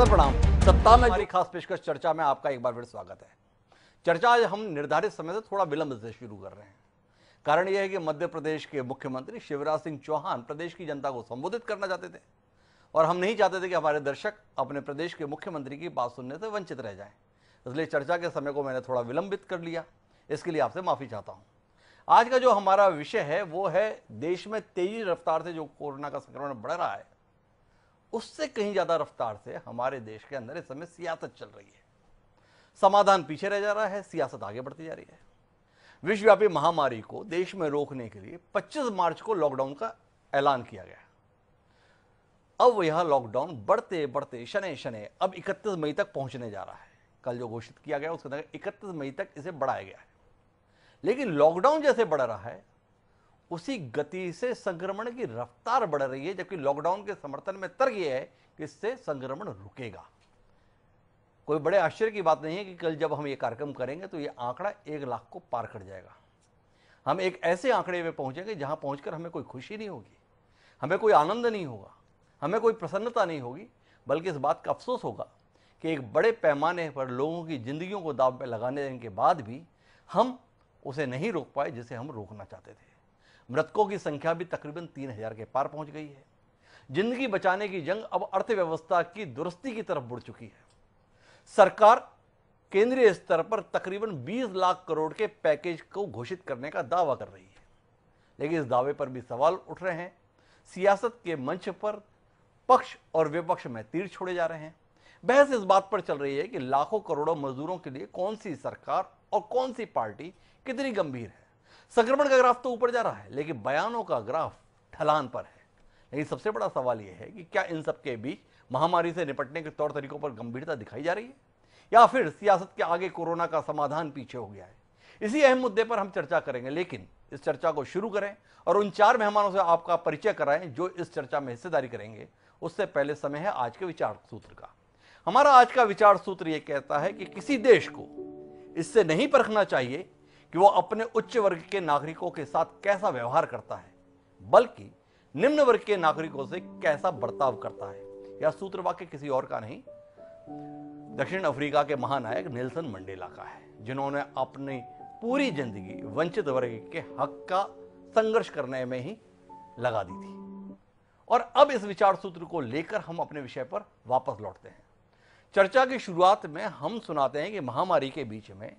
सादर प्रणाम। सत्ता में हमारी खास पेशकश चर्चा में आपका एक बार फिर स्वागत है। चर्चा आज हम निर्धारित समय से थोड़ा विलंब से शुरू कर रहे हैं। कारण यह है कि मध्य प्रदेश के मुख्यमंत्री शिवराज सिंह चौहान प्रदेश की जनता को संबोधित करना चाहते थे और हम नहीं चाहते थे कि हमारे दर्शक अपने प्रदेश के मुख्यमंत्री की बात सुनने से वंचित रह जाएं। इसलिए चर्चा के समय को मैंने थोड़ा विलंबित कर लिया। इसके लिए आपसे माफी चाहता हूं। आज का जो हमारा विषय है वो है देश में तेजी रफ्तार से जो कोरोना का संक्रमण बढ़ रहा है, उससे कहीं ज्यादा रफ्तार से हमारे देश के अंदर इस समय सियासत चल रही है। समाधान पीछे रह जा रहा है, सियासत आगे बढ़ती जा रही है। विश्वव्यापी महामारी को देश में रोकने के लिए 25 मार्च को लॉकडाउन का ऐलान किया गया। अब यह लॉकडाउन बढ़ते बढ़ते शनै शनै अब 31 मई तक पहुंचने जा रहा है। कल जो घोषित किया गया उसके अंदर 31 मई तक इसे बढ़ाया गया है। लेकिन लॉकडाउन जैसे बढ़ रहा है उसी गति से संक्रमण की रफ्तार बढ़ रही है, जबकि लॉकडाउन के समर्थन में तर्क यह है कि इससे संक्रमण रुकेगा। कोई बड़े आश्चर्य की बात नहीं है कि कल जब हम ये कार्यक्रम करेंगे तो ये आंकड़ा 1 लाख को पार कर जाएगा। हम एक ऐसे आंकड़े में पहुंचेंगे जहां पहुंचकर हमें कोई खुशी नहीं होगी, हमें कोई आनंद नहीं होगा, हमें कोई प्रसन्नता नहीं होगी, बल्कि इस बात का अफसोस होगा कि एक बड़े पैमाने पर लोगों की जिंदगियों को दांव पर लगाने के बाद भी हम उसे नहीं रोक पाए जिसे हम रोकना चाहते थे। मृतकों की संख्या भी तकरीबन 3000 के पार पहुंच गई है। जिंदगी बचाने की जंग अब अर्थव्यवस्था की दुरुस्ती की तरफ बढ़ चुकी है। सरकार केंद्रीय स्तर पर तकरीबन 20 लाख करोड़ के पैकेज को घोषित करने का दावा कर रही है, लेकिन इस दावे पर भी सवाल उठ रहे हैं। सियासत के मंच पर पक्ष और विपक्ष में तीर छोड़े जा रहे हैं। बहस इस बात पर चल रही है कि लाखों करोड़ों मजदूरों के लिए कौन सी सरकार और कौन सी पार्टी कितनी गंभीर है। संक्रमण का ग्राफ तो ऊपर जा रहा है, लेकिन बयानों का ग्राफ ढलान पर है। लेकिन सबसे बड़ा सवाल यह है कि क्या इन सब के बीच महामारी से निपटने के तौर तरीकों पर गंभीरता दिखाई जा रही है या फिर सियासत के आगे कोरोना का समाधान पीछे हो गया है। इसी अहम मुद्दे पर हम चर्चा करेंगे, लेकिन इस चर्चा को शुरू करें और उन 4 मेहमानों से आपका परिचय कराएं जो इस चर्चा में हिस्सेदारी करेंगे। उससे पहले समय है आज के विचार सूत्र का। हमारा आज का विचार सूत्र यह कहता है कि किसी देश को इससे नहीं परखना चाहिए कि वो अपने उच्च वर्ग के नागरिकों के साथ कैसा व्यवहार करता है, बल्कि निम्न वर्ग के नागरिकों से कैसा बर्ताव करता है। यह सूत्र वाक्य किसी और का नहीं, दक्षिण अफ्रीका के महानायक नेल्सन मंडेला का है, जिन्होंने अपनी पूरी जिंदगी वंचित वर्ग के हक का संघर्ष करने में ही लगा दी थी। और अब इस विचार सूत्र को लेकर हम अपने विषय पर वापस लौटते हैं। चर्चा की शुरुआत में हम सुनाते हैं कि महामारी के बीच में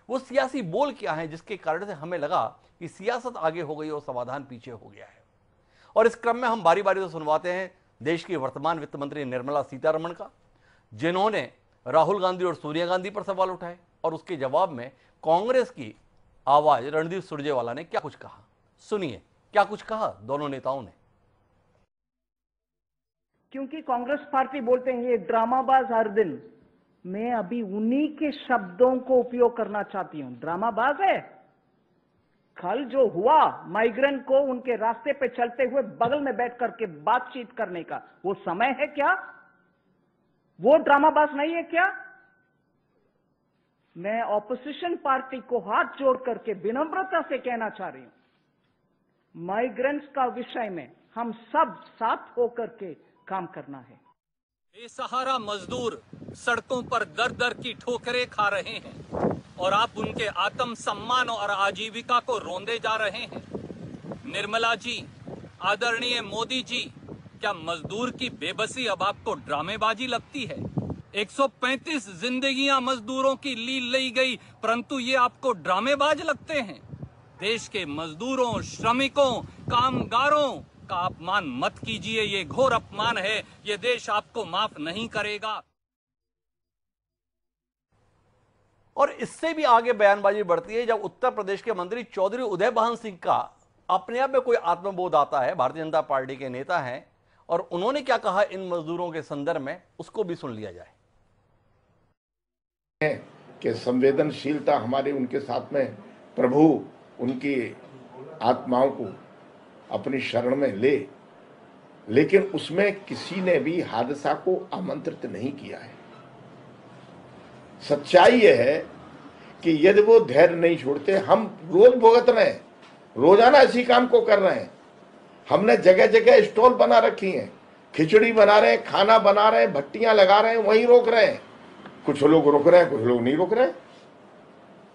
वो सियासी बोल क्या है जिसके कारण से हमें लगा कि सियासत आगे हो गई और समाधान पीछे हो गया है। और इस क्रम में हम बारी बारी से सुनवाते हैं देश की वर्तमान वित्त मंत्री निर्मला सीतारमण का, जिन्होंने राहुल गांधी और सोनिया गांधी पर सवाल उठाए, और उसके जवाब में कांग्रेस की आवाज रणदीप सुरजेवाला ने क्या कुछ कहा। सुनिए क्या कुछ कहा दोनों नेताओं ने। क्योंकि कांग्रेस पार्टी बोलते हैं ये ड्रामाबाज हर दिन, मैं अभी उन्हीं के शब्दों को उपयोग करना चाहती हूं। ड्रामाबाज है। कल जो हुआ माइग्रेंट को उनके रास्ते पे चलते हुए बगल में बैठ करके बातचीत करने का, वो समय है क्या? वो ड्रामाबाज नहीं है क्या? मैं ऑपोजिशन पार्टी को हाथ जोड़ करके विनम्रता से कहना चाह रही हूं, माइग्रेंट्स का विषय में हम सब साथ होकर के काम करना है। बेसहारा मजदूर सड़कों पर दर दर की ठोकरें खा रहे हैं और आप उनके आत्म सम्मान और आजीविका को रोंदे जा रहे हैं। निर्मला जी, आदरणीय मोदी जी, क्या मजदूर की बेबसी अब आपको ड्रामेबाजी लगती है? 135 जिंदगियां मजदूरों की ली गई, परंतु ये आपको ड्रामेबाज लगते हैं? देश के मजदूरों, श्रमिकों, कामगारों का अपमान मत कीजिए। ये घोर अपमान है, ये देश आपको माफ नहीं करेगा। और इससे भी आगे बयानबाजी बढ़ती है जब उत्तर प्रदेश के मंत्री चौधरी उदय भान सिंह का अपने आप में कोई आत्मबोध आता है। भारतीय जनता पार्टी के नेता हैं और उन्होंने क्या कहा इन मजदूरों के संदर्भ में, उसको भी सुन लिया जाए। कि संवेदनशीलता हमारे उनके साथ में प्रभु उनकी आत्माओं को अपनी शरण में ले, लेकिन उसमें किसी ने भी हादसा को आमंत्रित नहीं किया है। सच्चाई यह है कि यदि वो धैर्य नहीं छोड़ते, हम रोज भुगत रहे हैं, रोजाना इसी काम को कर रहे हैं। हमने जगह जगह स्टॉल बना रखी हैं, खिचड़ी बना रहे हैं, खाना बना रहे हैं, भट्टियां लगा रहे हैं, वहीं रोक रहे हैं। कुछ लोग रोक रहे हैं, कुछ लोग नहीं रोक रहे।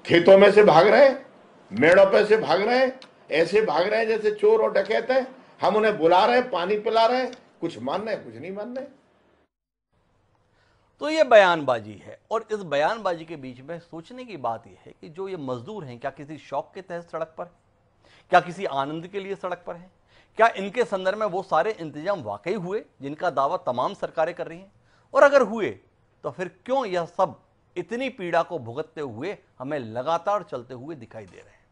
खेतों में से भाग रहे हैं, मेड़ों पे से भाग रहे हैं, ऐसे भाग रहे हैं जैसे चोर और डकैत हैं। हम उन्हें बुला रहे हैं, पानी पिला रहे हैं, कुछ मान रहे हैं, कुछ नहीं मान रहे। तो ये बयानबाजी है, और इस बयानबाजी के बीच में सोचने की बात यह है कि जो ये मजदूर हैं, क्या किसी शौक के तहत सड़क पर, क्या किसी आनंद के लिए सड़क पर हैं? क्या इनके संदर्भ में वो सारे इंतजाम वाकई हुए जिनका दावा तमाम सरकारें कर रही हैं? और अगर हुए तो फिर क्यों यह सब इतनी पीड़ा को भुगतते हुए हमें लगातार चलते हुए दिखाई दे रहे हैं?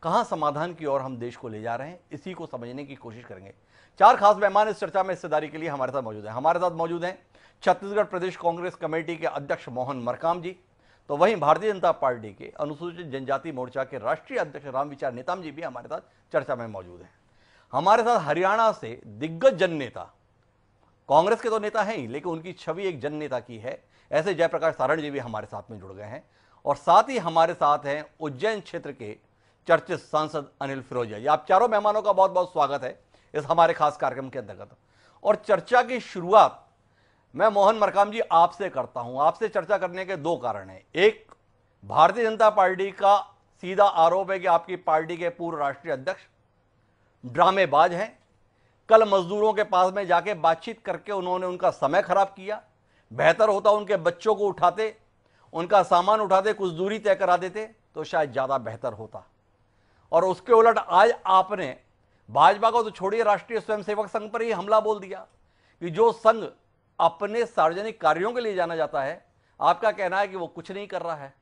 कहां समाधान की ओर हम देश को ले जा रहे हैं, इसी को समझने की कोशिश करेंगे। चार खास मेहमान इस चर्चा में हिस्सेदारी के लिए हमारे साथ मौजूद हैं। हमारे साथ मौजूद हैं छत्तीसगढ़ प्रदेश कांग्रेस कमेटी के अध्यक्ष मोहन मरकाम जी, तो वहीं भारतीय जनता पार्टी के अनुसूचित जनजाति मोर्चा के राष्ट्रीय अध्यक्ष रामविचार नेताम जी भी हमारे साथ चर्चा में मौजूद हैं। हमारे साथ हरियाणा से दिग्गज जन नेता, कांग्रेस के तो नेता हैं ही, लेकिन उनकी छवि एक जन नेता की है, ऐसे जयप्रकाश सारण जी भी हमारे साथ में जुड़ गए हैं। और साथ ही हमारे साथ हैं उज्जैन क्षेत्र के चर्चित सांसद अनिल फिरोजिया जी। आप चारों मेहमानों का बहुत बहुत स्वागत है इस हमारे खास कार्यक्रम के अंतर्गत। और चर्चा की शुरुआत मैं मोहन मरकाम जी आपसे करता हूं। आपसे चर्चा करने के दो कारण हैं। एक, भारतीय जनता पार्टी का सीधा आरोप है कि आपकी पार्टी के पूर्व राष्ट्रीय अध्यक्ष ड्रामेबाज हैं। कल मजदूरों के पास में जाके बातचीत करके उन्होंने उनका समय खराब किया। बेहतर होता उनके बच्चों को उठाते, उनका सामान उठाते, कुछ दूरी तय करा देते तो शायद ज्यादा बेहतर होता। और उसके उलट आज आपने भाजपा को तो छोड़िए, राष्ट्रीय स्वयंसेवक संघ पर ही हमला बोल दिया कि जो संघ अपने सार्वजनिक कार्यों के लिए जाना जाता है, आपका कहना है कि वो कुछ नहीं कर रहा है।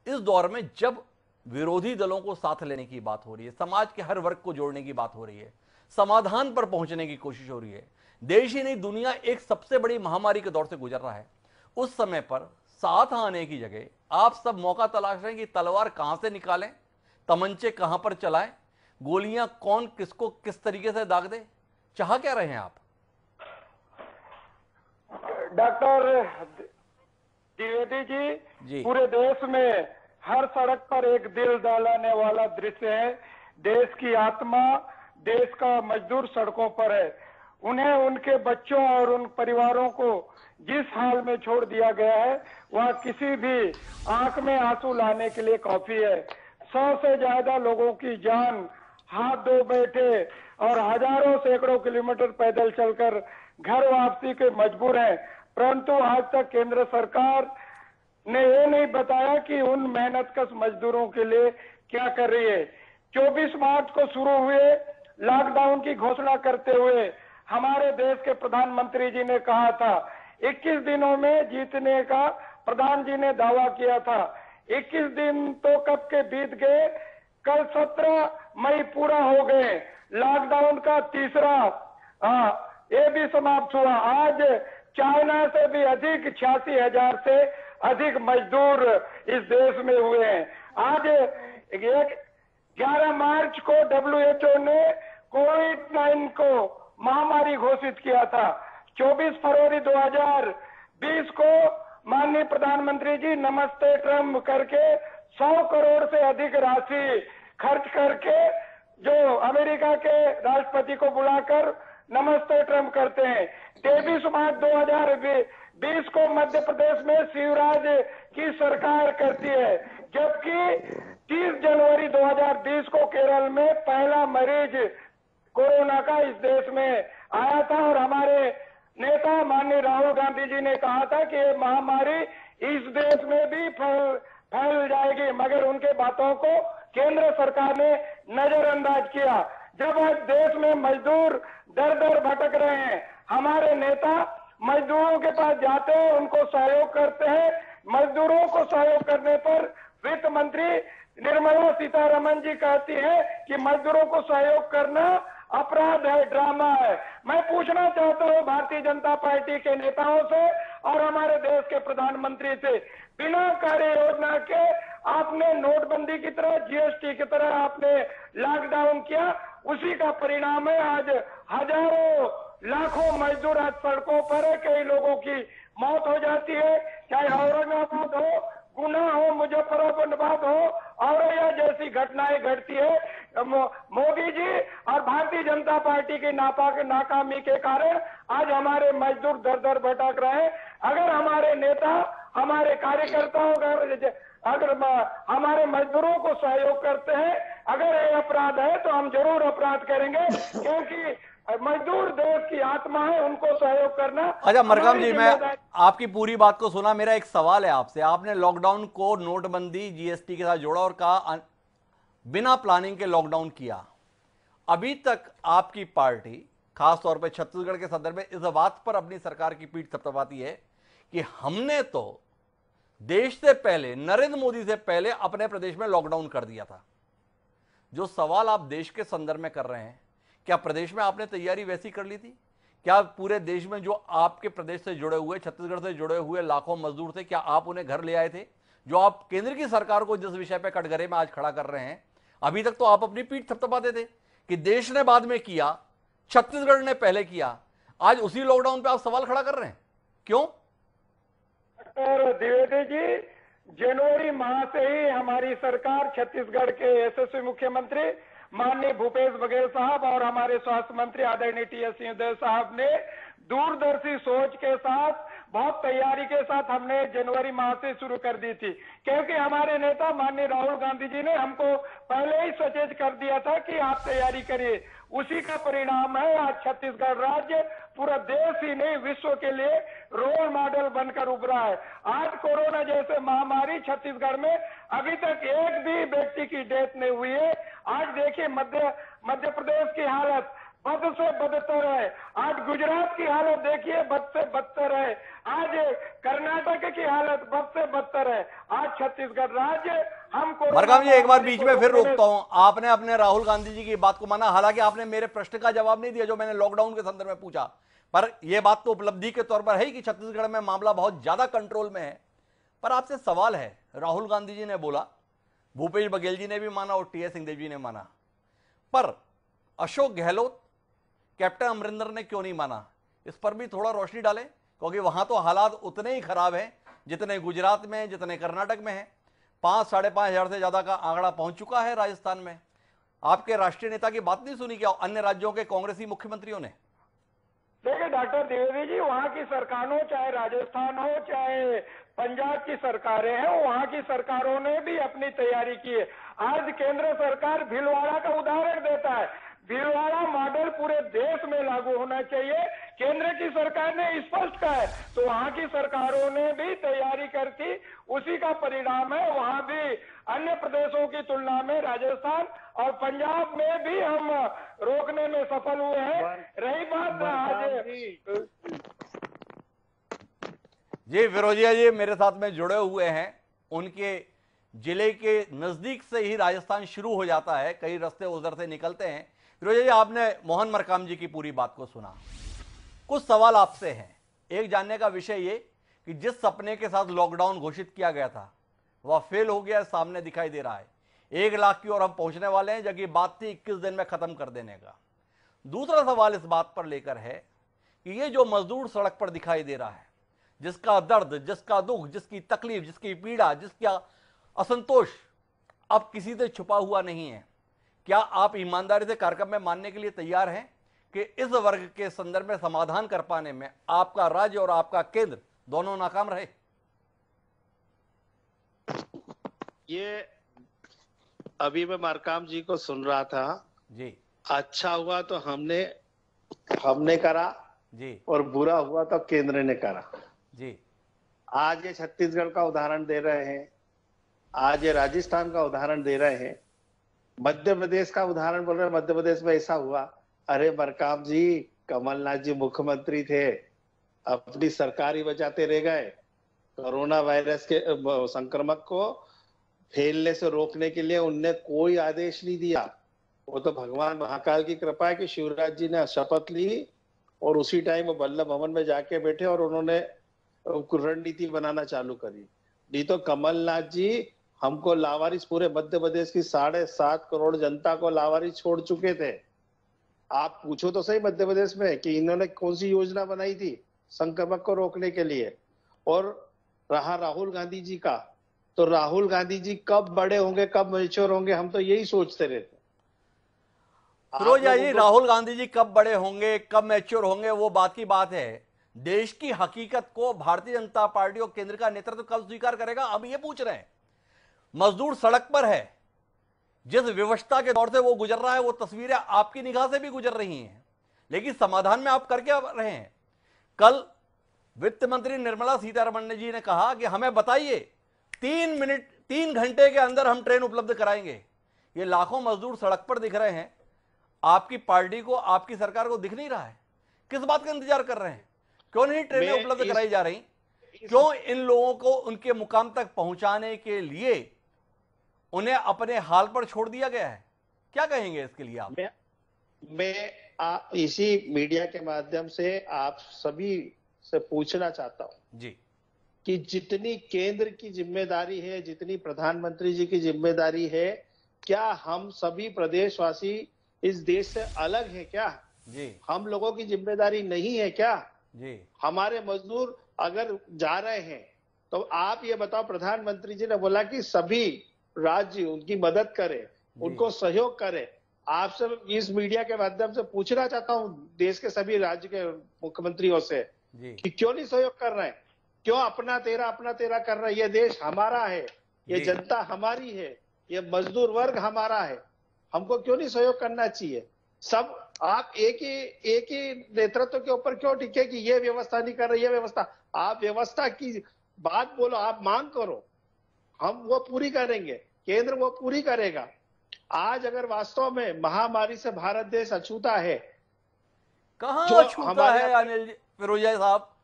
इस दौर में जब विरोधी दलों को साथ लेने की बात हो रही है, समाज के हर वर्ग को जोड़ने की बात हो रही है, समाधान पर पहुंचने की कोशिश हो रही है, देश ही नहीं दुनिया एक सबसे बड़ी महामारी के दौर से गुजर रहा है, उस समय पर साथ आने की जगह आप सब मौका तलाश रहे हैं कि तलवार कहां से निकालें, तमंचे कहां पर चलाएं, गोलियां कौन किसको किस तरीके से दाग दे। चाह क्या रहे हैं आप? डॉक्टर द्विवेदी जी, पूरे देश में हर सड़क पर एक दिल दहलाने वाला दृश्य है। देश की आत्मा, देश का मजदूर सड़कों पर है। उन्हें, उनके बच्चों और उन परिवारों को जिस हाल में छोड़ दिया गया है, वह किसी भी आंख में आंसू लाने के लिए काफी है। 100 से ज्यादा लोगों की जान हाथ धो बैठे और हजारों सैकड़ों किलोमीटर पैदल चलकर घर वापसी के मजबूर हैं। परंतु आज तक केंद्र सरकार ने ये नहीं बताया कि उन मेहनतकश मजदूरों के लिए क्या कर रही है। 24 मार्च को शुरू हुए लॉकडाउन की घोषणा करते हुए हमारे देश के प्रधानमंत्री जी ने कहा था 21 दिनों में जीतने का प्रधान जी ने दावा किया था। 21 दिन तो कब के बीत गए, कल 17 मई पूरा हो गए। लॉकडाउन का तीसरा ये भी समाप्त हुआ। आज चाइना से भी अधिक 86,000 से अधिक मजदूर इस देश में हुए हैं। आज 11 मार्च को WHO ने कोविड-19 को महामारी घोषित किया था। 24 फरवरी 2020 को माननीय प्रधानमंत्री जी नमस्ते ट्रम्प करके 100 करोड़ से अधिक राशि खर्च करके जो अमेरिका के राष्ट्रपति को बुलाकर नमस्ते ट्रम्प करते हैं। 23 मार्च 2020 को मध्य प्रदेश में शिवराज की सरकार करती है, जबकि 30 जनवरी 2020 को केरल में पहला मरीज कोरोना का इस देश में आया था और हमारे नेता माननीय राहुल गांधी जी ने कहा था कि ये महामारी इस देश में भी फैल जाएगी, मगर उनके बातों को केंद्र सरकार ने नजरअंदाज किया। जब आज देश में मजदूर दर दर भटक रहे हैं, हमारे नेता मजदूरों के पास जाते हैं, उनको सहयोग करते हैं। मजदूरों को सहयोग करने पर वित्त मंत्री निर्मला सीतारमण जी कहती है कि मजदूरों को सहयोग करना अपराध है, ड्रामा है। मैं पूछना चाहता हूं भारतीय जनता पार्टी के नेताओं से और हमारे देश के प्रधानमंत्री से, बिना कार्य योजना के आपने नोटबंदी की तरह, GST की तरह आपने लॉकडाउन किया, उसी का परिणाम है आज हजारों लाखों मजदूर आज सड़कों पर है। कई लोगों की मौत हो जाती है, चाहे औरंगाबाद हो, गुना हो, मुजफ्फराबाद हो, औरैया जैसी घटनाएं घटती है। मोदी जी और भारतीय जनता पार्टी की नाकामी के कारण आज हमारे मजदूर दर दर भटक रहे हैं। अगर हमारे नेता, हमारे कार्यकर्ताओं अगर हमारे मजदूरों को सहयोग करते हैं, अगर ये अपराध है तो हम जरूर अपराध करेंगे, क्योंकि मजदूर देश की आत्मा है, उनको सहयोग करना। अच्छा मरकाम जी, मैं जिम्मेदारी। आपकी पूरी बात को सुना। मेरा एक सवाल है आपसे। आपने लॉकडाउन को नोटबंदी, जीएसटी के साथ जोड़ा और कहा बिना प्लानिंग के लॉकडाउन किया। अभी तक आपकी पार्टी खासतौर पर छत्तीसगढ़ के संदर्भ में इस बात पर अपनी सरकार की पीठ थपथपाती है कि हमने तो देश से पहले, नरेंद्र मोदी से पहले अपने प्रदेश में लॉकडाउन कर दिया था। जो सवाल आप देश के संदर्भ में कर रहे हैं, क्या प्रदेश में आपने तैयारी वैसी कर ली थी? क्या पूरे देश में जो आपके प्रदेश से जुड़े हुए, छत्तीसगढ़ से जुड़े हुए लाखों मजदूर थे, क्या आप उन्हें घर ले आए थे? जो आप केंद्र की सरकार को जिस विषय पे कटघरे में आज खड़ा कर रहे हैं, अभी तक तो आप अपनी पीठ थपथपाते थे कि देश ने बाद में किया, छत्तीसगढ़ ने पहले किया। आज उसी लॉकडाउन पे आप सवाल खड़ा कर रहे हैं, क्यों? डॉक्टर द्विवेदी जी, जनवरी माह से ही हमारी सरकार, छत्तीसगढ़ के यशस्वी मुख्यमंत्री माननीय भूपेश बघेल साहब और हमारे स्वास्थ्य मंत्री आदरणीय टी.एस. सिंहदेव साहब ने दूरदर्शी सोच के साथ, बहुत तैयारी के साथ हमने जनवरी माह से शुरू कर दी थी, क्योंकि हमारे नेता माननीय राहुल गांधी जी ने हमको पहले ही सचेत कर दिया था कि आप तैयारी करिए। उसी का परिणाम है आज छत्तीसगढ़ राज्य पूरा देश ही नहीं, विश्व के लिए रोल मॉडल बनकर उभरा है। आज कोरोना जैसे महामारी छत्तीसगढ़ में अभी तक एक भी व्यक्ति की डेथ नहीं हुई है। आज देखिए मध्य प्रदेश की हालत बद से बदतर है। आज गुजरात की हालत देखिए, बद से बदतर है। आज कर्नाटक की हालत बद से बदतर है। आज छत्तीसगढ़ राज्य हमको। मरकाम जी, एक बार बीच में फिर रोकता हूं। आपने अपने राहुल गांधी जी की बात को माना, हालांकि आपने मेरे प्रश्न का जवाब नहीं दिया जो मैंने लॉकडाउन के संदर्भ में पूछा। पर यह बात तो उपलब्धि के तौर पर है कि छत्तीसगढ़ में मामला बहुत ज्यादा कंट्रोल में है। पर आपसे सवाल है, राहुल गांधी जी ने बोला, भूपेश बघेल जी ने भी माना और टी.एस. सिंहदेव जी ने माना, पर अशोक गहलोत, कैप्टन अमरिंदर ने क्यों नहीं माना? इस पर भी थोड़ा रोशनी डालें, क्योंकि वहां तो हालात उतने ही खराब हैं जितने गुजरात में, जितने कर्नाटक में हैं। 5-5.5 हजार से ज्यादा का आंकड़ा पहुंच चुका है राजस्थान में। आपके राष्ट्रीय नेता की बात नहीं सुनी क्या अन्य राज्यों के कांग्रेसी मुख्यमंत्रियों ने? देखिए डॉक्टर द्विवेदी जी, वहाँ की सरकार हो, चाहे राजस्थान हो, चाहे पंजाब की सरकारें हैं, वहाँ की सरकारों ने भी अपनी तैयारी की है। आज केंद्र सरकार भीलवाड़ा का उदाहरण देता है। भीलवाड़ा मॉडल पूरे देश में लागू होना चाहिए, केंद्र की सरकार ने स्पष्ट कहा है, तो वहाँ की सरकारों ने भी तैयारी कर थी। उसी का परिणाम है, वहाँ भी अन्य प्रदेशों की तुलना में राजस्थान और पंजाब में भी हम रोकने में सफल हुए हैं। रही बात आज जी, फिरोजिया जी मेरे साथ में जुड़े हुए हैं। उनके जिले के नजदीक से ही राजस्थान शुरू हो जाता है, कई रास्ते उधर से निकलते हैं। फिरोजिया जी, आपने मोहन मरकाम जी की पूरी बात को सुना। कुछ सवाल आपसे हैं। एक जानने का विषय ये कि जिस सपने के साथ लॉकडाउन घोषित किया गया था वह फेल हो गया, सामने दिखाई दे रहा है। 1 लाख की ओर हम पहुंचने वाले हैं, जबकि बात थी 21 दिन में खत्म कर देने का। दूसरा सवाल इस बात पर लेकर है कि ये जो मजदूर सड़क पर दिखाई दे रहा है, जिसका दर्द, जिसका दुख, जिसकी तकलीफ, जिसकी पीड़ा, जिसका असंतोष अब किसी से छुपा हुआ नहीं है, क्या आप ईमानदारी से कार्यक्रम में मानने के लिए तैयार हैं कि इस वर्ग के संदर्भ में समाधान कर पाने में आपका राज्य और आपका केंद्र दोनों नाकाम रहे? ये अभी मैं मरकाम जी को सुन रहा था जी। अच्छा हुआ तो हमने करा जी और बुरा हुआ तो केंद्र ने करा जी। आज ये छत्तीसगढ़ का उदाहरण दे रहे हैं, आज ये राजस्थान का उदाहरण दे रहे हैं, मध्य प्रदेश का उदाहरण बोल रहे हैं। मध्य प्रदेश में ऐसा हुआ, अरे मरकाम जी, कमलनाथ जी मुख्यमंत्री थे, अपनी सरकार ही बचाते रह गए। कोरोना वायरस के संक्रमण को फैलने से रोकने के लिए उनने कोई आदेश नहीं दिया। वो तो भगवान महाकाल की कृपा है कि शिवराज जी ने शपथ ली और उसी टाइम वो बल्लभ भवन में जाके बैठे और उन्होंने रणनीति बनाना चालू करी। नहीं तो कमलनाथ जी हमको लावारिस, पूरे मध्य प्रदेश की 7.5 करोड़ जनता को लावारिस छोड़ चुके थे। आप पूछो तो सही मध्य प्रदेश में कि इन्होंने कौन सी योजना बनाई थी संक्रमण को रोकने के लिए। और रहा राहुल गांधी जी का, तो राहुल गांधी जी कब बड़े होंगे, कब मैच्योर होंगे, हम तो यही सोचते रहते। फिरोजा जी, राहुल गांधी जी कब बड़े होंगे, कब मैच्योर होंगे, वो बात की बात है। देश की हकीकत को भारतीय जनता पार्टी और केंद्र का नेतृत्व कब स्वीकार करेगा, अब ये पूछ रहे हैं। मजदूर सड़क पर है, जिस विवशता के दौर से वो गुजर रहा है, वो तस्वीरें आपकी निगाह से भी गुजर रही हैं, लेकिन समाधान में आप करके रहे हैं। कल वित्त मंत्री निर्मला सीतारमण जी ने कहा कि हमें बताइए 3 घंटे के अंदर हम ट्रेन उपलब्ध कराएंगे। ये लाखों मजदूर सड़क पर दिख रहे हैं, आपकी पार्टी को, आपकी सरकार को दिख नहीं रहा है? किस बात का इंतजार कर रहे हैं? क्यों नहीं ट्रेनें उपलब्ध कराई जा रही? क्यों इन लोगों को उनके मुकाम तक पहुंचाने के लिए उन्हें अपने हाल पर छोड़ दिया गया है? क्या कहेंगे इसके लिए आप? मैं इसी मीडिया के माध्यम से आप सभी से पूछना चाहता हूं जी कि जितनी केंद्र की जिम्मेदारी है, जितनी प्रधानमंत्री जी की जिम्मेदारी है, क्या हम सभी प्रदेशवासी इस देश से अलग है क्या? जी हम लोगों की जिम्मेदारी नहीं है क्या? जी हमारे मजदूर अगर जा रहे हैं तो आप ये बताओ, प्रधानमंत्री जी ने बोला कि सभी राज्य उनकी मदद करें, उनको सहयोग करें। आपसे इस मीडिया के माध्यम से पूछना चाहता हूं देश के सभी राज्य के मुख्यमंत्रियों से कि क्यों नहीं सहयोग कर रहे हैं? क्यों अपना तेरा कर रहे हैं? ये देश हमारा है, ये जनता हमारी है, ये मजदूर वर्ग हमारा है, हमको क्यों नहीं सहयोग करना चाहिए? सब आप एक ही नेतृत्व के ऊपर क्यों टिके कि ये व्यवस्था नहीं कर रही, ये व्यवस्था? आप व्यवस्था की बात बोलो, आप मांग करो, हम वो पूरी करेंगे, केंद्र वो पूरी करेगा। आज अगर वास्तव में महामारी से भारत देश अछूता है, कहां अछूता है अनिल जी, फिरोजा साहब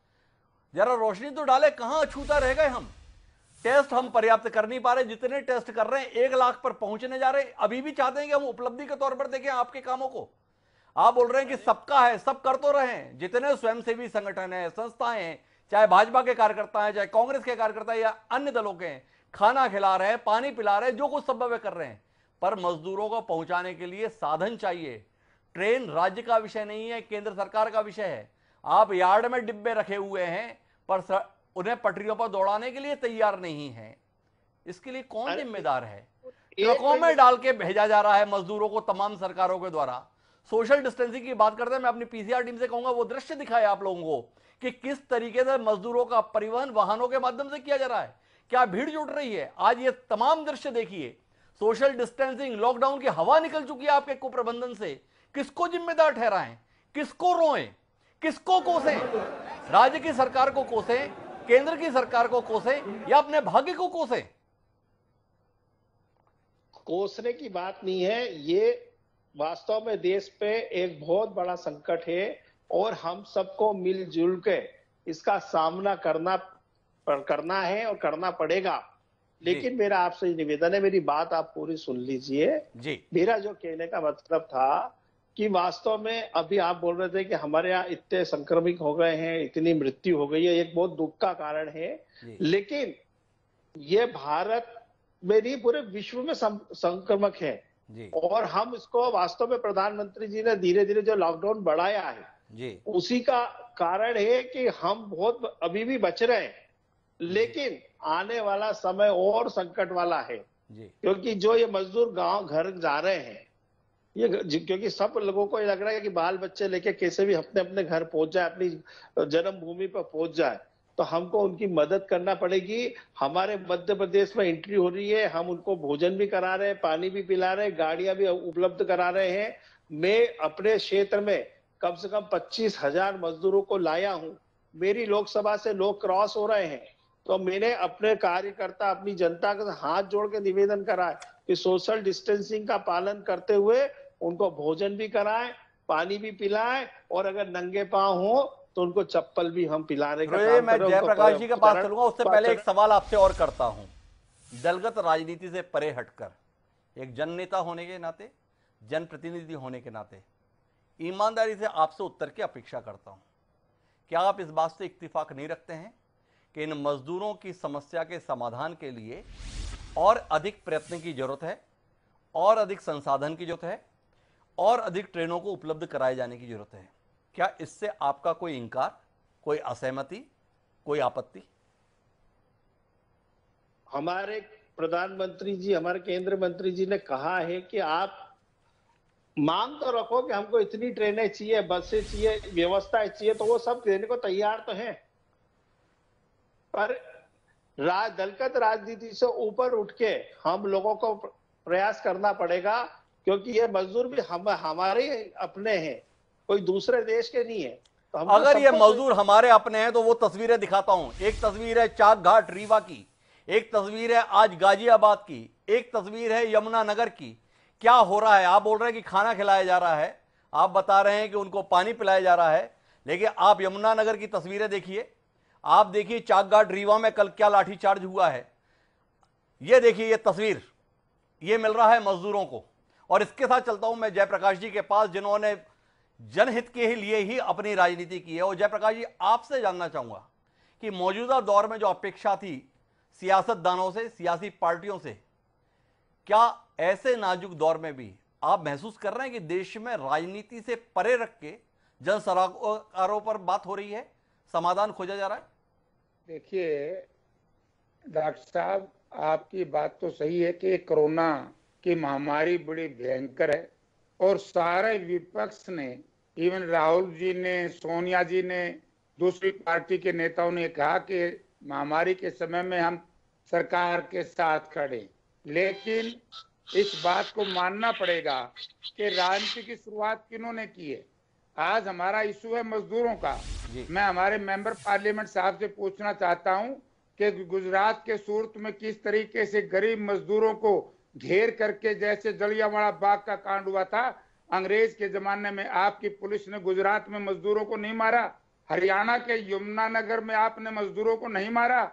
जरा रोशनी तो डाले, कहां अछूता रह गए हम? टेस्ट हम पर्याप्त कर नहीं पा रहे, जितने टेस्ट कर रहे हैं 1 लाख पर पहुंचने जा रहे हैं। अभी भी चाहते हैं कि हम उपलब्धि के तौर पर देखें आपके कामों को। आप बोल रहे हैं कि सबका है, सब कर तो रहे हैं, जितने स्वयंसेवी संगठन है, संस्थाएं हैं, चाहे भाजपा के कार्यकर्ता हैं, चाहे कांग्रेस के कार्यकर्ता या अन्य दलों के हैं, खाना खिला रहे हैं, पानी पिला रहे हैं, जो कुछ संभव है कर रहे हैं। पर मजदूरों को पहुंचाने के लिए साधन चाहिए। ट्रेन राज्य का विषय नहीं है, केंद्र सरकार का विषय है। आप यार्ड में डिब्बे रखे हुए हैं पर उन्हें पटरियों पर दौड़ाने के लिए तैयार नहीं है। इसके लिए कौन जिम्मेदार है? ट्रकों में डाल के भेजा जा रहा है मजदूरों को तमाम सरकारों के द्वारा। सोशल डिस्टेंसिंग की बात करते हैं, मैं अपनी पीसीआर टीम से कहूंगा वो दृश्य दिखाए आप लोगों को कि किस तरीके से मजदूरों का परिवहन वाहनों के माध्यम से किया जा रहा है, क्या भीड़ जुट रही है। आज ये तमाम दृश्य देखिए, सोशल डिस्टेंसिंग, लॉकडाउन की हवा निकल चुकी है आपके कुप्रबंधन से। किसको जिम्मेदार ठहराएं, किसको रोएं, किसको कोसें? राज्य की सरकार को कोसें, केंद्र की सरकार को कोसें या अपने भाग्य को कोसें? कोसने की बात नहीं है, ये वास्तव में देश पे एक बहुत बड़ा संकट है और हम सबको मिलजुल के इसका सामना करना है और करना पड़ेगा। लेकिन मेरा आपसे निवेदन है, मेरी बात आप पूरी सुन लीजिए जी। मेरा जो कहने का मतलब था कि वास्तव में अभी आप बोल रहे थे कि हमारे यहाँ इतने संक्रमित हो गए हैं, इतनी मृत्यु हो गई है, एक बहुत दुख का कारण है। लेकिन ये भारत में नहीं, पूरे विश्व में संक्रमक है जी। और हम इसको वास्तव में प्रधानमंत्री जी ने धीरे धीरे जो लॉकडाउन बढ़ाया है जी, उसी का कारण है कि हम बहुत अभी भी बच रहे हैं। लेकिन आने वाला समय और संकट वाला है जी। क्योंकि जो ये मजदूर गांव घर जा रहे हैं, ये क्योंकि सब लोगों को ये लग रहा है कि बाल बच्चे लेके कैसे भी अपने अपने घर पहुंच जाए, अपनी जन्मभूमि पर पहुंच जाए, तो हमको उनकी मदद करना पड़ेगी। हमारे मध्य प्रदेश में एंट्री हो रही है, हम उनको भोजन भी करा रहे हैं, पानी भी पिला रहे हैं, गाड़ियां भी उपलब्ध करा रहे हैं। मैं अपने क्षेत्र में कम से कम 25,000 मजदूरों को लाया हूं। मेरी लोकसभा से लोग क्रॉस हो रहे हैं, तो मैंने अपने कार्यकर्ता, अपनी जनता के हाथ जोड़ के निवेदन करा है कि सोशल डिस्टेंसिंग का पालन करते हुए उनको भोजन भी कराएं, पानी भी पिलाएं और अगर नंगे पांव हो तो उनको चप्पल भी हम पिलाने का काम मैं करें। जयप्रकाश जी के पास चलूंगा, उससे पहले एक सवाल आपसे और करता हूं। दलगत राजनीति से परे हटकर एक जननेता होने के नाते, जनप्रतिनिधि होने के नाते ईमानदारी से आपसे उत्तर की अपेक्षा करता हूं। क्या आप इस बात से इत्तेफाक नहीं रखते हैं कि इन मजदूरों की समस्या के समाधान के लिए और अधिक प्रयत्न की जरूरत है, और अधिक संसाधन की जरूरत है, और अधिक ट्रेनों को उपलब्ध कराए जाने की जरूरत है? क्या इससे आपका कोई इंकार, कोई असहमति, कोई आपत्ति? हमारे प्रधानमंत्री जी, हमारे केंद्रीय मंत्री जी ने कहा है कि आप मांग तो रखो कि हमको इतनी ट्रेनें चाहिए, बसें चाहिए, व्यवस्थाएं चाहिए, तो वो सब देने को तैयार तो हैं। पर दलगत राजनीति से ऊपर उठ के हम लोगों को प्रयास करना पड़ेगा, क्योंकि ये मजदूर भी हमारे अपने हैं, कोई दूसरे देश के नहीं है। तो हम अगर ये मजदूर हमारे अपने हैं तो वो तस्वीरें दिखाता हूं। एक तस्वीर है चाक घाट रीवा की, एक तस्वीर है आज गाजियाबाद की, एक तस्वीर है यमुनानगर की। क्या हो रहा है? आप बोल रहे हैं कि खाना खिलाया जा रहा है, आप बता रहे हैं कि उनको पानी पिलाया जा रहा है, लेकिन आप यमुनानगर की तस्वीरें देखिए, आप देखिए चाक घाट रीवा में कल क्या लाठीचार्ज हुआ है। ये देखिए ये तस्वीर, ये मिल रहा है मजदूरों को। और इसके साथ चलता हूं मैं जयप्रकाश जी के पास, जिन्होंने जनहित के लिए ही अपनी राजनीति की है। और जयप्रकाश जी, आपसे जानना चाहूंगा कि मौजूदा दौर में जो अपेक्षा थी सियासतदानों से, सियासी पार्टियों से, क्या ऐसे नाजुक दौर में भी आप महसूस कर रहे हैं कि देश में राजनीति से परे रख के जन सरोकारों पर बात हो रही है, समाधान खोजा जा रहा है? देखिए डॉक्टर साहब, आपकी बात तो सही है कि कोरोना की महामारी बड़ी भयंकर है और सारे विपक्ष ने, इवन राहुल जी ने, सोनिया जी ने, दूसरी पार्टी के नेताओं ने कहा कि महामारी के समय में हम सरकार के साथ खड़े। लेकिन इस बात को मानना पड़ेगा कि राजनीति की शुरुआत किन्होंने की है। आज हमारा इशू है मजदूरों का। मैं हमारे मेंबर पार्लियामेंट साहब से पूछना चाहता हूं कि गुजरात के सूरत में किस तरीके से गरीब मजदूरों को घेर करके, जैसे जलियांवाला बाग का कांड हुआ था अंग्रेज के जमाने में, आपकी पुलिस ने गुजरात में मजदूरों को नहीं मारा। हरियाणा के यमुनानगर में आपने मजदूरों को नहीं मारा।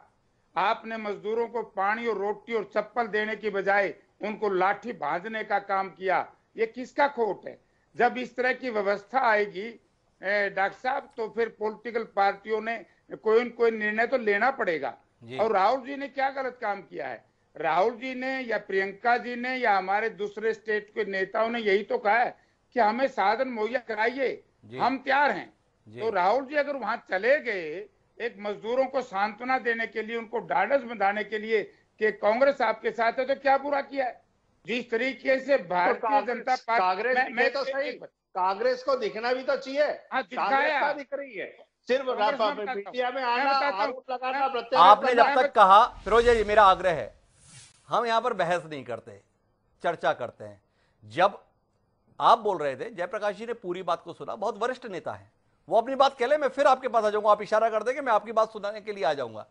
आपने मजदूरों को पानी और रोटी और चप्पल देने की बजाय उनको लाठी भांजने का काम किया। ये किसका खोट है? जब इस तरह की व्यवस्था आएगी डॉक्टर साहब, तो फिर पॉलिटिकल पार्टियों ने कोई न कोई निर्णय तो लेना पड़ेगा। और राहुल जी ने क्या गलत काम किया है? राहुल जी ने या प्रियंका जी ने या हमारे दूसरे स्टेट के नेताओं ने यही तो कहा है कि हमें साधन मुहैया कराइए, हम तैयार हैं। तो राहुल जी अगर वहां चले गए एक मजदूरों को सांत्वना देने के लिए, उनको ढाढ़स बंधाने के लिए कि कांग्रेस आपके साथ है, तो क्या बुरा किया है? जिस तरीके से भारतीय जनता पार्टी, मैं तो सही, कांग्रेस को दिखना भी तो चाहिए। दिखाया दिख रही है, सिर्फ मीडिया में आना, आरोप लगाना, आपने जब तक कहा, फिरोजा जी मेरा आग्रह है, हम यहां पर बहस नहीं करते, चर्चा करते हैं। जब आप बोल रहे थे, जयप्रकाश जी ने पूरी बात को सुना, बहुत वरिष्ठ नेता है, वो अपनी बात कह ले, मैं फिर आपके पास आ जाऊंगा, आप इशारा कर देंगे, मैं आपकी बात सुनाने के लिए आ जाऊंगा,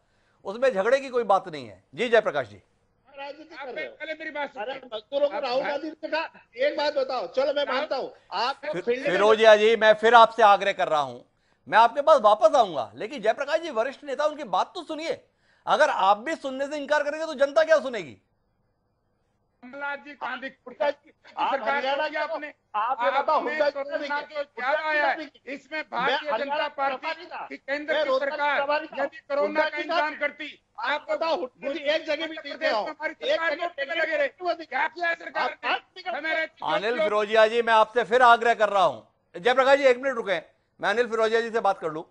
उसमें झगड़े की कोई बात नहीं है। जी जयप्रकाश जी, पहले मेरी बात सुनिए। मजदूरों को राहुल गांधी ने कहा, एक बात बताओ, चलो मैं मानता हूँ आप फिरोजिया जी, मैं फिर आपसे आग्रह कर रहा हूं, मैं आपके पास वापस आऊंगा, लेकिन जयप्रकाश जी वरिष्ठ नेता, उनकी बात तो सुनिए। अगर आप भी सुनने से इनकार करेंगे तो जनता क्या सुनेगी? जी कहां इसमें भारतीय जनता पार्टी की केंद्र की सरकार यदि कोरोना का इंतजाम करती, आप बताओ एक जगह भी क्या किया सरकार ने? अनिल फिरोजिया जी, मैं आपसे फिर आग्रह कर रहा हूं। जयप्रकाश जी 1 मिनट रुके, मैं अनिल फिरोजिया जी से बात कर लूं।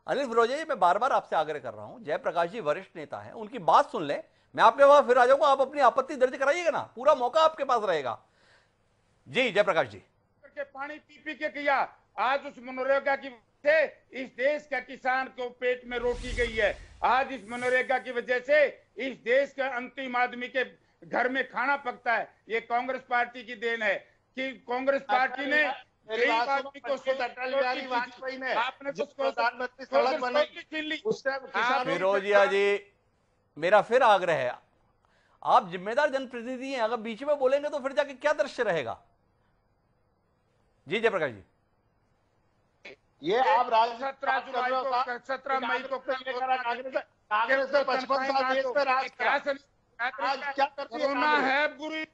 अनिल फिरोजिया जी, मैं बार बार आपसे आग्रह कर रहा हूं, जयप्रकाश जी वरिष्ठ नेता हैं, उनकी बात सुन लें, मैं आपके पास फिर आ जाऊंगा, आप अपनी आपत्ति दर्ज कराइएगा ना, पूरा मौका आपके पास रहेगा। जी जयप्रकाश जी, करके पानी पी पी के किया, आज उस मनरेगा की वजह से इस देश का किसान को पेट में रोटी गई है। आज इस मनरेगा की वजह से इस देश के अंतिम आदमी के घर में खाना पकता है। ये कांग्रेस पार्टी की देन है कि कांग्रेस पार्टी ने गरीब आदमी को आपने फिरोजिया जी, मेरा फिर आग्रह है, आप जिम्मेदार जनप्रतिनिधि हैं, अगर बीच में बोलेंगे तो फिर जाके क्या दृश्य रहेगा? जी जयप्रकाश जी, ये आप 17 मई को कांग्रेस ने 55 साल देश में राज करा, क्या कोरोना है बुरी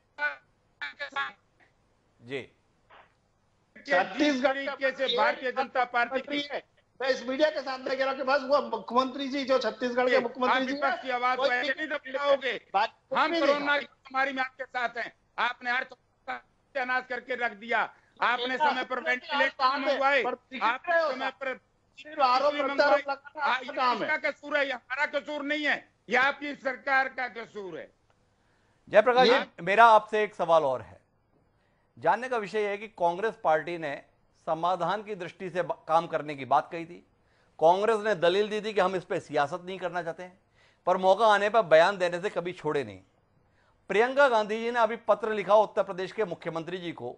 जी, छत्तीसगढ़ तरीके से भारतीय जनता पार्टी है। मैं इस मीडिया के सामने कह रहा हूँ कि बस वो मुख्यमंत्री जी, जो छत्तीसगढ़ के मुख्यमंत्री जी की आवाज दबाओगे, हम कोरोना की महामारी में आपके साथ हैं। आपने हर अनाज करके रख दिया, आपने समय पर वेंटिलेटर मंगवाए, आपने समय पर इसका कसूर है, हमारा कसूर नहीं है। यह आपकी सरकार का कसूर है। जयप्रकाश जी, मेरा आपसे एक सवाल और है। जानने का विषय है कि कांग्रेस पार्टी ने समाधान की दृष्टि से काम करने की बात कही थी। कांग्रेस ने दलील दी थी कि हम इस पर सियासत नहीं करना चाहते हैं, पर मौका आने पर बयान देने से कभी छोड़े नहीं। प्रियंका गांधी जी ने अभी पत्र लिखा उत्तर प्रदेश के मुख्यमंत्री जी को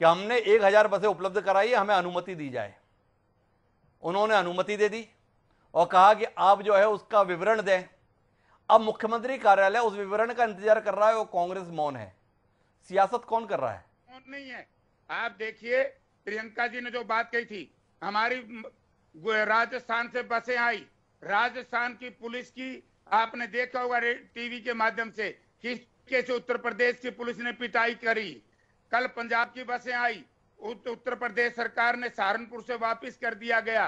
कि हमने 1000 बसें उपलब्ध कराई है, हमें अनुमति दी जाए। उन्होंने अनुमति दे दी और कहा कि आप जो है उसका विवरण दें। अब मुख्यमंत्री कार्यालय उस विवरण का इंतजार कर रहा है, वो कांग्रेस मौन है। सियासत कौन कर रहा है? मौन नहीं है। आप देखिए, प्रियंका जी ने जो बात कही थी, हमारी राजस्थान से बसें आई, राजस्थान की पुलिस की आपने देखा होगा टीवी के माध्यम से किस कैसे उत्तर प्रदेश की पुलिस ने पिटाई करी। कल पंजाब की बसें आई, उत्तर प्रदेश सरकार ने सहारनपुर से वापस कर दिया गया।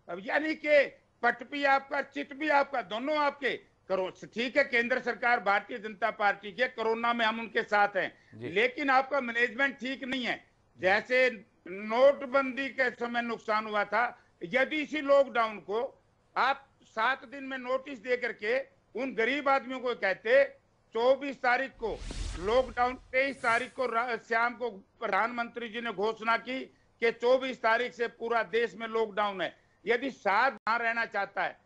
अब यानी कि पट भी आपका, चित भी आपका, दोनों आपके। करो ठीक है, केंद्र सरकार भारतीय जनता पार्टी के, कोरोना में हम उनके साथ हैं, लेकिन आपका मैनेजमेंट ठीक नहीं है। जैसे नोटबंदी के समय नुकसान हुआ था, यदि इसी लॉकडाउन को आप 7 दिन में नोटिस दे करके उन गरीब आदमियों को कहते 24 तारीख को लॉकडाउन, 23 तारीख को शाम को प्रधानमंत्री जी ने घोषणा की कि 24 तारीख से पूरा देश में लॉकडाउन है। यदि 7 जहां रहना चाहता है,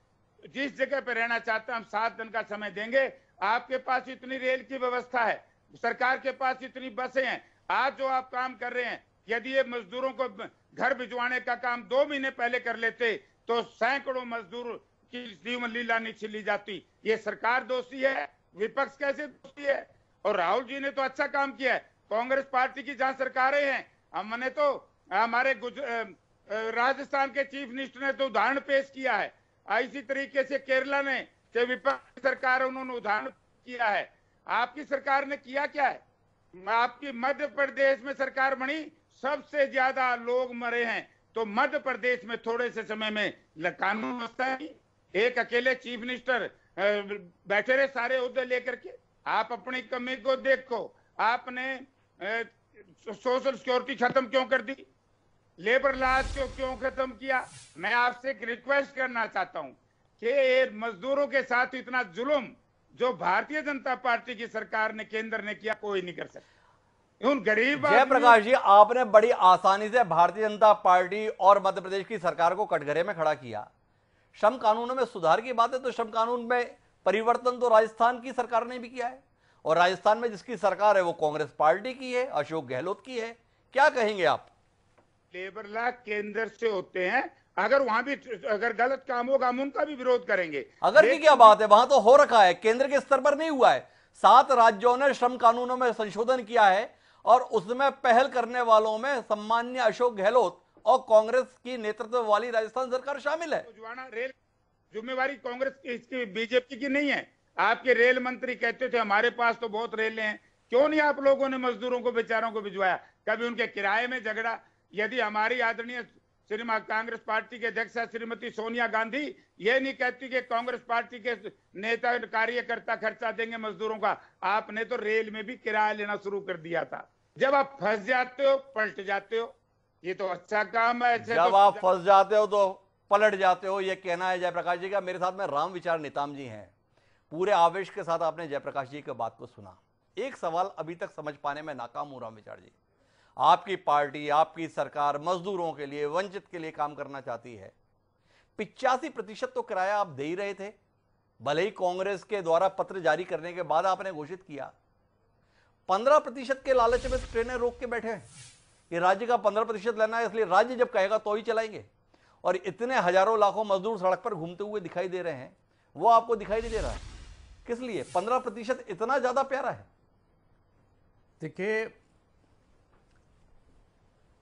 जिस जगह पे रहना चाहता है, हम 7 दिन का समय देंगे। आपके पास इतनी रेल की व्यवस्था है, सरकार के पास इतनी बसें हैं। आज जो आप काम कर रहे हैं, यदि ये मजदूरों को घर भिजवाने का काम 2 महीने पहले कर लेते तो सैकड़ों मजदूर की जीवन लीला नहीं छिली जाती। ये सरकार दोषी है, विपक्ष कैसे दोषी है? और राहुल जी ने तो अच्छा काम किया है। कांग्रेस पार्टी की जहां सरकारें हैं, हमने तो हमारे राजस्थान के चीफ मिनिस्टर ने तो उदाहरण पेश किया है। इसी तरीके से केरला ने, जो विपक्ष सरकार है, उन्होंने उदाहरण किया है। आपकी सरकार ने किया क्या है? आपकी मध्य प्रदेश में सरकार बनी, सबसे ज्यादा लोग मरे हैं, तो मध्य प्रदेश में थोड़े से समय में कानून व्यवस्था नहीं। एक अकेले चीफ मिनिस्टर बैठे रहे सारे उहदे लेकर के। आप अपनी कमी को देखो। आपने सोशल सिक्योरिटी खत्म क्यों कर दी? लेबर लॉज को क्यों खत्म किया? मैं आपसे एक रिक्वेस्ट करना चाहता हूं कि मजदूरों के साथ इतना जुल्म जो भारतीय जनता पार्टी की सरकार ने, केंद्र ने किया, कोई नहीं कर सकता। उन गरीब जयप्रकाश जी, आपने बड़ी आसानी से भारतीय जनता पार्टी और मध्य प्रदेश की सरकार को कटघरे में खड़ा किया। श्रम कानूनों में सुधार की बात है तो श्रम कानून में परिवर्तन तो राजस्थान की सरकार ने भी किया है, और राजस्थान में जिसकी सरकार है वो कांग्रेस पार्टी की है, अशोक गहलोत की है। क्या कहेंगे आप? लेबर लॉ केंद्र से होते हैं, अगर वहां भी अगर गलत काम होगा हम उनका भी विरोध करेंगे। अगर की क्या बात है, वहां तो हो रखा है, केंद्र के स्तर पर नहीं हुआ है। 7 राज्यों ने श्रम कानूनों में संशोधन किया है और उसमें पहल करने वालों में सम्मान्य अशोक गहलोत और कांग्रेस की नेतृत्व वाली राजस्थान सरकार शामिल है। रेल जिम्मेवारी कांग्रेस की, इसकी बीजेपी की नहीं है। आपके रेल मंत्री कहते थे हमारे पास तो बहुत रेलें हैं, क्यों नहीं आप लोगों ने मजदूरों को, बेचारों को भिजवाया? कभी उनके किराए में झगड़ा? यदि हमारी आदरणीय कांग्रेस पार्टी के अध्यक्ष श्रीमती सोनिया गांधी ये नहीं कहती कि कांग्रेस पार्टी के नेता कार्यकर्ता खर्चा देंगे मजदूरों का, आपने तो रेल में भी किराया लेना शुरू कर दिया था। जब आप फंस जाते हो पलट जाते हो, ये तो अच्छा काम है। जब आप फंस जाते हो तो पलट जाते हो, ये कहना है जयप्रकाश जी का। मेरे साथ में राम विचार नेताम जी हैं। पूरे आवेश के साथ आपने जयप्रकाश जी की बात को सुना। एक सवाल अभी तक समझ पाने में नाकाम हूं राम विचार जी। आपकी पार्टी, आपकी सरकार मजदूरों के लिए, वंचित के लिए काम करना चाहती है। 85% तो किराया आप दे ही रहे थे, भले ही कांग्रेस के द्वारा पत्र जारी करने के बाद आपने घोषित किया। 15% के लालच में ट्रेनें रोक के बैठे हैं। ये राज्य का 15% लेना है, इसलिए राज्य जब कहेगा तो ही चलाएंगे। और इतने हजारों लाखों मजदूर सड़क पर घूमते हुए दिखाई दे रहे हैं, वो आपको दिखाई नहीं दे रहा है। किस लिए 15% इतना ज्यादा प्यारा है? देखिए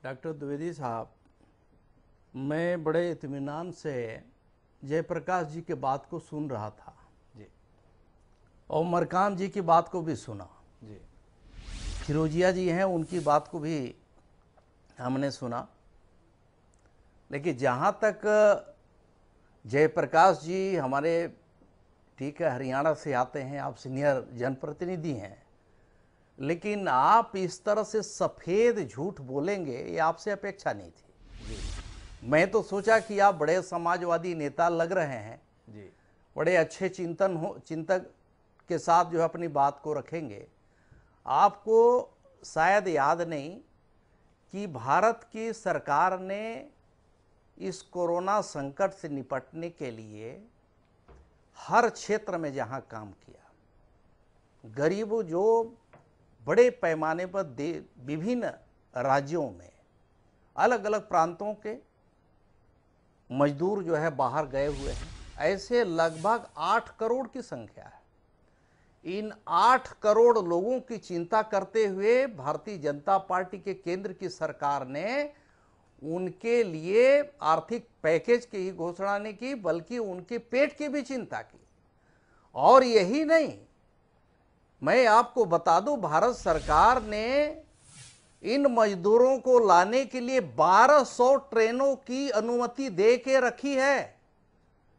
डॉक्टर द्विवेदी साहब, मैं बड़े इत्मीनान से जयप्रकाश जी के बात को सुन रहा था जी, और मरकाम जी की बात को भी सुना जी, फिरोजिया जी हैं उनकी बात को भी हमने सुना। लेकिन जहाँ तक जयप्रकाश जी हमारे, ठीक है, हरियाणा से आते हैं, आप सीनियर जनप्रतिनिधि हैं, लेकिन आप इस तरह से सफ़ेद झूठ बोलेंगे ये आपसे अपेक्षा नहीं थी। मैं तो सोचा कि आप बड़े समाजवादी नेता लग रहे हैं जी। बड़े अच्छे चिंतक के साथ जो है अपनी बात को रखेंगे। आपको शायद याद नहीं कि भारत की सरकार ने इस कोरोना संकट से निपटने के लिए हर क्षेत्र में जहां काम किया, गरीबों जो बड़े पैमाने पर विभिन्न राज्यों में अलग अलग प्रांतों के मजदूर जो है बाहर गए हुए हैं, ऐसे लगभग 8 करोड़ की संख्या है। इन 8 करोड़ लोगों की चिंता करते हुए भारतीय जनता पार्टी के केंद्र की सरकार ने उनके लिए आर्थिक पैकेज की ही घोषणा नहीं की, बल्कि उनके पेट की भी चिंता की। और यही नहीं, मैं आपको बता दूं, भारत सरकार ने इन मजदूरों को लाने के लिए 1200 ट्रेनों की अनुमति दे के रखी है।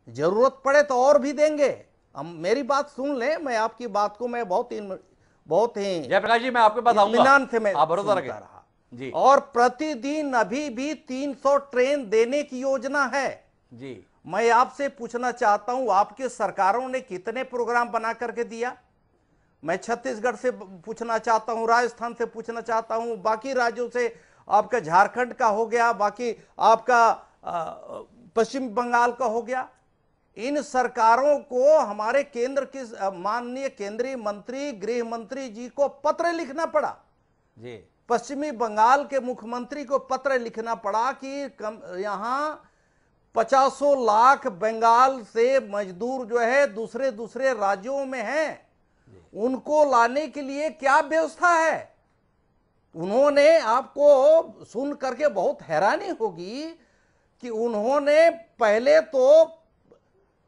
जरूरत पड़े तो और भी देंगे। हम मेरी बात सुन लें, मैं आपकी बात को मैं बहुत ही जयप्रकाश जी, मैं आपके पास आऊंगा, इत्मीनान से मैं आप भरोसा रखें रहा जी। और प्रतिदिन अभी भी 300 ट्रेन देने की योजना है जी। मैं आपसे पूछना चाहता हूं, आपकी सरकारों ने कितने प्रोग्राम बना करके दिया? मैं छत्तीसगढ़ से पूछना चाहता हूं, राजस्थान से पूछना चाहता हूं, बाकी राज्यों से, आपका झारखंड का हो गया, बाकी आपका पश्चिम बंगाल का हो गया। इन सरकारों को हमारे केंद्र की माननीय केंद्रीय मंत्री, गृह मंत्री जी को पत्र लिखना पड़ा जी। पश्चिमी बंगाल के मुख्यमंत्री को पत्र लिखना पड़ा कि यहां 50 लाख बंगाल से मजदूर जो है दूसरे राज्यों में हैं, उनको लाने के लिए क्या व्यवस्था है। उन्होंने, आपको सुन करके बहुत हैरानी होगी कि उन्होंने पहले तो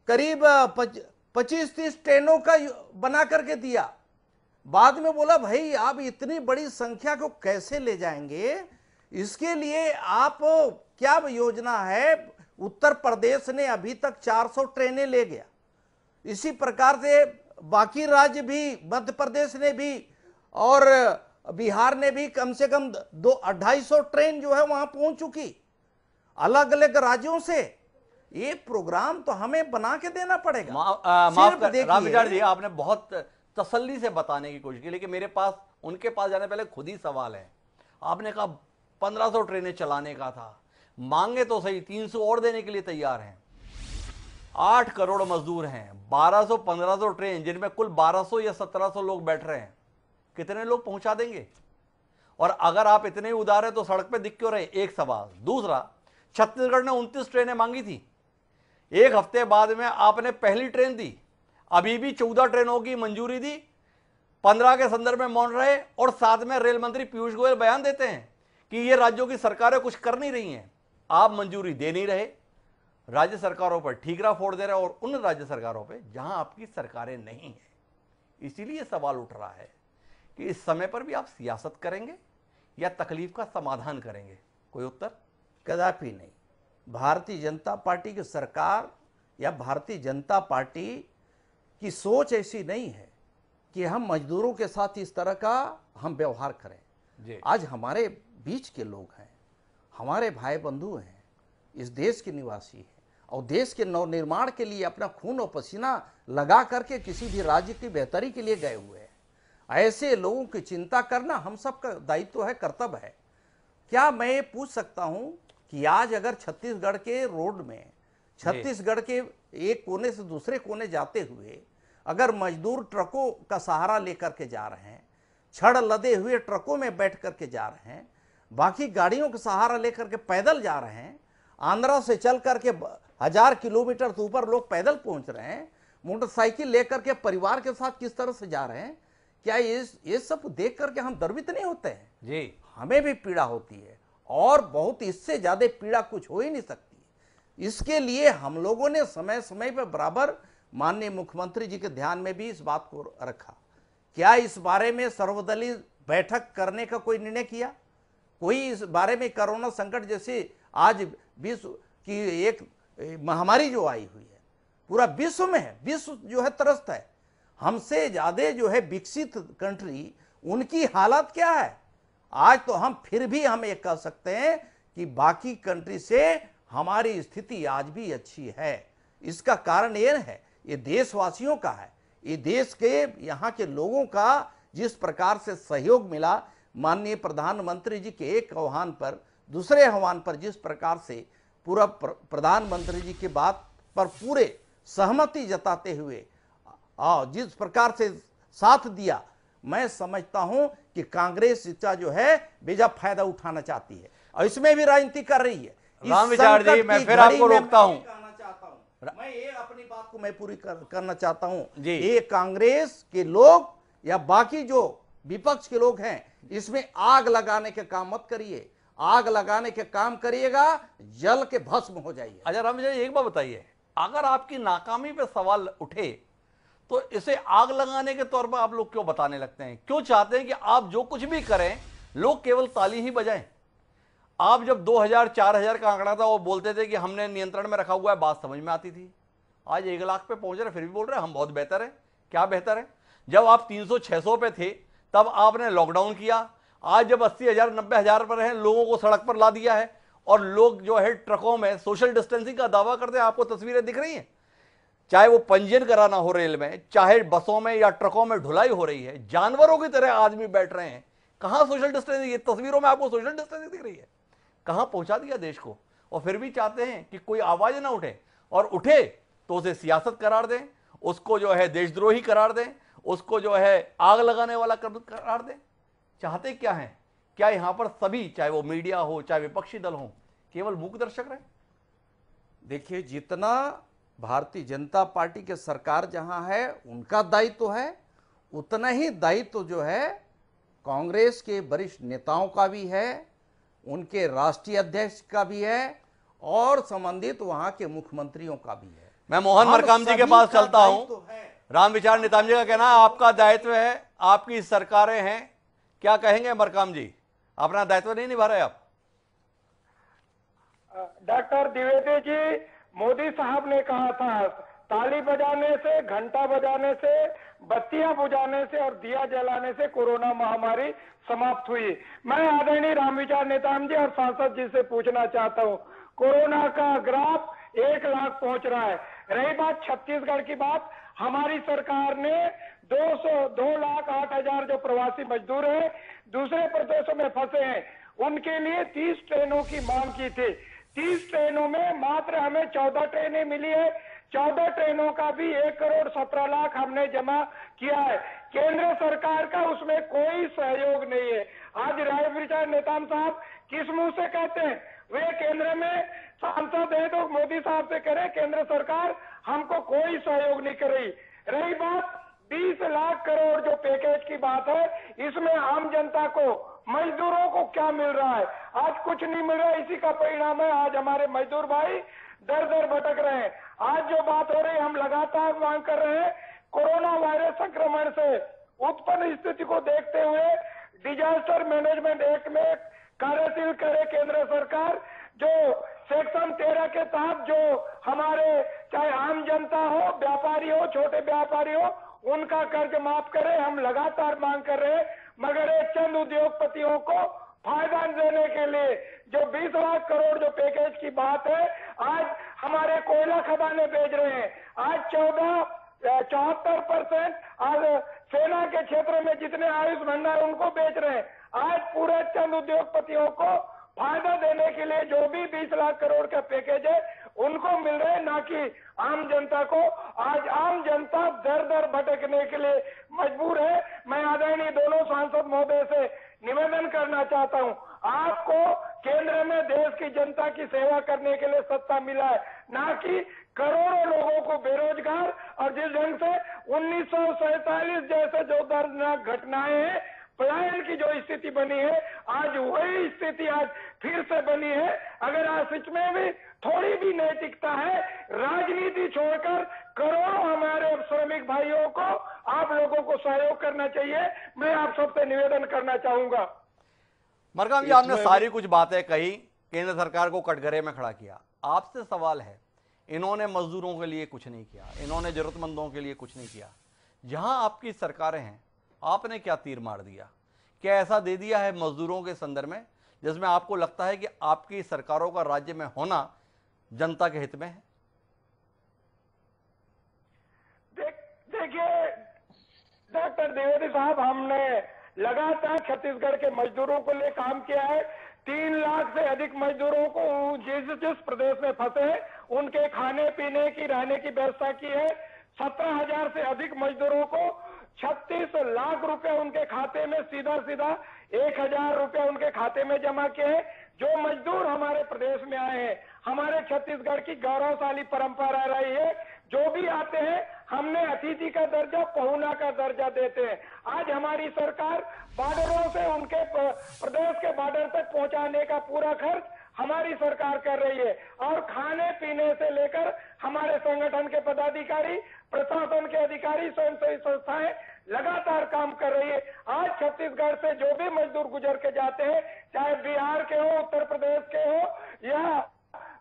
करीब 25-30 ट्रेनों का बना करके दिया, बाद में बोला भाई आप इतनी बड़ी संख्या को कैसे ले जाएंगे, इसके लिए आप क्या योजना है। उत्तर प्रदेश ने अभी तक 400 ट्रेनें ले गया, इसी प्रकार से बाकी राज्य भी, मध्य प्रदेश ने भी और बिहार ने भी कम से कम 250 ट्रेन जो है वहां पहुंच चुकी अलग अलग राज्यों से। ये प्रोग्राम तो हमें बना के देना पड़ेगा। माफ कर रामविचार जी, आपने बहुत तसल्ली से बताने की कोशिश की, लेकिन मेरे पास उनके पास जाने पहले खुद ही सवाल है। आपने कहा 1500 ट्रेनें चलाने का था, मांगे तो सही 300 और देने के लिए तैयार हैं। 8 करोड़ मजदूर हैं, 1200-1500 ट्रेन, जिनमें कुल 1200 या 1700 लोग बैठ रहे हैं, कितने लोग पहुंचा देंगे? और अगर आप इतने ही उदार हैं तो सड़क पे दिख क्यों रहे? एक सवाल। दूसरा, छत्तीसगढ़ ने 29 ट्रेनें मांगी थी, एक हफ्ते बाद में आपने पहली ट्रेन दी, अभी भी 14 ट्रेनों की मंजूरी दी, 15 के संदर्भ में मौन रहे, और साथ में रेल मंत्री पीयूष गोयल बयान देते हैं कि ये राज्यों की सरकारें कुछ कर नहीं रही हैं। आप मंजूरी दे नहीं रहे, राज्य सरकारों पर ठीकरा फोड़ दे रहे हैं, और उन राज्य सरकारों पर जहां आपकी सरकारें नहीं हैं। इसीलिए सवाल उठ रहा है कि इस समय पर भी आप सियासत करेंगे या तकलीफ का समाधान करेंगे? कोई उत्तर? कदापि नहीं। भारतीय जनता पार्टी की सरकार या भारतीय जनता पार्टी की सोच ऐसी नहीं है कि हम मजदूरों के साथ इस तरह का हम व्यवहार करें जी। आज हमारे बीच के लोग हैं, हमारे भाई बंधु हैं, इस देश के निवासी हैं, और देश के नवनिर्माण के लिए अपना खून और पसीना लगा करके किसी भी राज्य की बेहतरी के लिए गए हुए हैं। ऐसे लोगों की चिंता करना हम सबका दायित्व है, कर्तव्य है। क्या मैं पूछ सकता हूं कि आज अगर छत्तीसगढ़ के रोड में, छत्तीसगढ़ के एक कोने से दूसरे कोने जाते हुए अगर मजदूर ट्रकों का सहारा लेकर के जा रहे हैं, छड़ लदे हुए ट्रकों में बैठ करके जा रहे हैं, बाकी गाड़ियों का सहारा लेकर के पैदल जा रहे हैं, आंध्रा से चल करके 1000 किलोमीटर से ऊपर लोग पैदल पहुंच रहे हैं, मोटरसाइकिल लेकर के परिवार के साथ किस तरह से जा रहे हैं, क्या ये सब देख करके हम गर्वित नहीं होते हैं? जी, हमें भी पीड़ा होती है, और बहुत इससे ज्यादा पीड़ा कुछ हो ही नहीं सकती। इसके लिए हम लोगों ने समय समय पर बराबर माननीय मुख्यमंत्री जी के ध्यान में भी इस बात को रखा। क्या इस बारे में सर्वदलीय बैठक करने का कोई निर्णय किया? कोई इस बारे में कोरोना संकट जैसे आज विश्व की एक महामारी जो आई हुई है, पूरा विश्व में है, विश्व जो है त्रस्त है, हमसे ज्यादा जो है विकसित कंट्री, उनकी हालत क्या है? आज तो हम फिर भी हम ये कह सकते हैं कि बाकी कंट्री से हमारी स्थिति आज भी अच्छी है। इसका कारण यह है ये देशवासियों का है, ये देश के यहाँ के लोगों का जिस प्रकार से सहयोग मिला माननीय प्रधानमंत्री जी के एक आह्वान पर, दूसरे आह्वान पर जिस प्रकार से पूरा प्रधानमंत्री जी की बात पर पूरे सहमति जताते हुए जिस प्रकार से साथ दिया, मैं समझता हूं कि कांग्रेस इसका जो है बेजा फायदा उठाना चाहती है और इसमें भी राजनीति कर रही है। राम विचार जी, मैं फिर आपको रोकता हूं। मैं ये अपनी बात को मैं पूरी करना चाहता हूं जी। ये कांग्रेस के लोग या बाकी जो विपक्ष के लोग हैं, इसमें आग लगाने के काम मत करिए। आग लगाने के काम करिएगा, जल के भस्म हो जाइए। अच्छा राम विचार, एक बात बताइए, अगर आपकी नाकामी पे सवाल उठे तो इसे आग लगाने के तौर पर आप लोग क्यों बताने लगते हैं? क्यों चाहते हैं कि आप जो कुछ भी करें लोग केवल ताली ही बजाएं? आप जब 2000 4000 का आंकड़ा था वो बोलते थे कि हमने नियंत्रण में रखा हुआ है, बात समझ में आती थी। आज 1 लाख पे पहुंच रहे फिर भी बोल रहे हैं हम बहुत बेहतर है। क्या बेहतर है? जब आप 300-600 पे थे तब आपने लॉकडाउन किया। आज जब 80,000 90,000 पर हैं, लोगों को सड़क पर ला दिया है और लोग जो है ट्रकों में सोशल डिस्टेंसिंग का दावा करते हैं। आपको तस्वीरें दिख रही हैं, चाहे वो पंजीयन कराना हो रेल में, चाहे बसों में या ट्रकों में ढुलाई हो रही है, जानवरों की तरह आदमी बैठ रहे हैं। कहां सोशल डिस्टेंसिंग? ये तस्वीरों में आपको सोशल डिस्टेंसिंग दिख रही है? कहां पहुंचा दिया देश को? और फिर भी चाहते हैं कि कोई आवाज ना उठे, और उठे तो उसे सियासत करार दें, उसको जो है देशद्रोही करार दें, उसको जो है आग लगाने वाला करार दें। चाहते क्या हैं? क्या यहां पर सभी, चाहे वो मीडिया हो चाहे विपक्षी दल हो, केवल मूक दर्शक रहे? देखिए, जितना भारतीय जनता पार्टी के सरकार जहां है उनका दायित्व है, उतना ही दायित्व जो है कांग्रेस के वरिष्ठ नेताओं का भी है, उनके राष्ट्रीय अध्यक्ष का भी है और संबंधित वहां के मुख्यमंत्रियों का भी है। मैं मोहन मरकाम जी के पास चलता हूं। राम विचार नेताम जी का कहना है आपका दायित्व है, आपकी सरकारें हैं। क्या कहेंगे मरकाम जी, अपना दायित्व नहीं निभा रहे आप? डॉक्टर द्विवेदी जी, मोदी साहब ने कहा था ताली बजाने से, घंटा बजाने से, बत्तियां बुझाने से और दिया जलाने से कोरोना महामारी समाप्त हुई। मैं आदरणीय रामविचार नेताम जी और सांसद जी से पूछना चाहता हूं, कोरोना का ग्राफ 1 लाख पहुंच रहा है। रही बात छत्तीसगढ़ की बात, हमारी सरकार ने 2,08,000 जो प्रवासी मजदूर हैं, दूसरे प्रदेशों में फंसे हैं, उनके लिए 30 ट्रेनों की मांग की थी। 30 ट्रेनों में मात्र हमें 14 ट्रेनें मिली है। 14 ट्रेनों का भी 1,17,00,000 हमने जमा किया है। केंद्र सरकार का उसमें कोई सहयोग नहीं है। आज रामविचार नेताम साहब किस मुंह से कहते हैं? वे केंद्र में सांसद है तो मोदी साहब से करें, केंद्र सरकार हमको कोई सहयोग नहीं कर रही। रही बात 20 लाख करोड़ जो पैकेज की बात है, इसमें आम जनता को, मजदूरों को क्या मिल रहा है? आज कुछ नहीं मिल रहा है। इसी का परिणाम है आज हमारे मजदूर भाई दर दर भटक रहे हैं। आज जो बात हो रही है, हम लगातार मांग कर रहे हैं, कोरोना वायरस संक्रमण से उत्पन्न स्थिति को देखते हुए डिजास्टर मैनेजमेंट एक्ट में कार्यशील करे केंद्र सरकार। जो सेक्शन 13 के तहत जो हमारे चाहे आम जनता हो, व्यापारी हो, छोटे व्यापारी हो, उनका कर्ज माफ करे। हम लगातार मांग कर रहे हैं, मगर एक चंद उद्योगपतियों को फायदा देने के लिए जो 20 लाख करोड़ जो पैकेज की बात है, आज हमारे कोयला खदानें बेच रहे हैं। आज 74% आज सेना के क्षेत्र में जितने आयुष भंडार उनको बेच रहे हैं। आज पूरे चंद उद्योगपतियों को फायदा देने के लिए जो भी 20 लाख करोड़ का पैकेज है उनको मिल रहे हैं, ना कि आम जनता को। आज आम जनता दर दर भटकने के लिए मजबूर है। मैं आदरणीय दोनों सांसद महोदय से निवेदन करना चाहता हूं, आपको केंद्र में देश की जनता की सेवा करने के लिए सत्ता मिला है, ना कि करोड़ों लोगों को बेरोजगार और जिस ढंग से 1947 जैसे जो दर्दनाक घटनाएं हैं, पलायन की जो स्थिति बनी है, आज वही स्थिति आज फिर से बनी है। अगर आज इसमें भी थोड़ी भी नैतिकता है, राजनीति छोड़कर करोड़ों हमारे श्रमिक भाइयों को, आप लोगों को सहयोग करना चाहिए। मैं आप सबसे निवेदन करना चाहूंगा। मरकाम जी, आपने सारी कुछ बातें कही, केंद्र सरकार को कटघरे में खड़ा किया। आपसे सवाल है, इन्होंने मजदूरों के लिए कुछ नहीं किया, इन्होंने जरूरतमंदों के लिए कुछ नहीं किया। जहां आपकी सरकारें हैं, आपने क्या तीर मार दिया? क्या ऐसा दे दिया है मजदूरों के संदर्भ में जिसमें आपको लगता है कि आपकी सरकारों का राज्य में होना जनता के हित में है? डॉक्टर द्विवेदी साहब, हमने लगातार छत्तीसगढ़ के मजदूरों को लिए काम किया है। 3 लाख से अधिक मजदूरों को जिस प्रदेश में फंसे हैं उनके खाने पीने की, रहने की व्यवस्था की है। 17,000 से अधिक मजदूरों को 36 लाख रुपए उनके खाते में सीधा 1,000 रुपए उनके खाते में जमा किए हैं। जो मजदूर हमारे प्रदेश में आए हैं, हमारे छत्तीसगढ़ की गौरवशाली परंपरा रही है, जो भी आते हैं हमने अतिथि का दर्जा, पहुना का दर्जा देते हैं। आज हमारी सरकार बॉर्डरों से उनके प्रदेश के बॉर्डर तक पहुंचाने का पूरा खर्च हमारी सरकार कर रही है, और खाने पीने से लेकर हमारे संगठन के पदाधिकारी, प्रशासन के अधिकारी, स्वयंसेवी संस्थाएं लगातार काम कर रही है। आज छत्तीसगढ़ से जो भी मजदूर गुजर के जाते हैं, चाहे बिहार के हो, उत्तर प्रदेश के हो या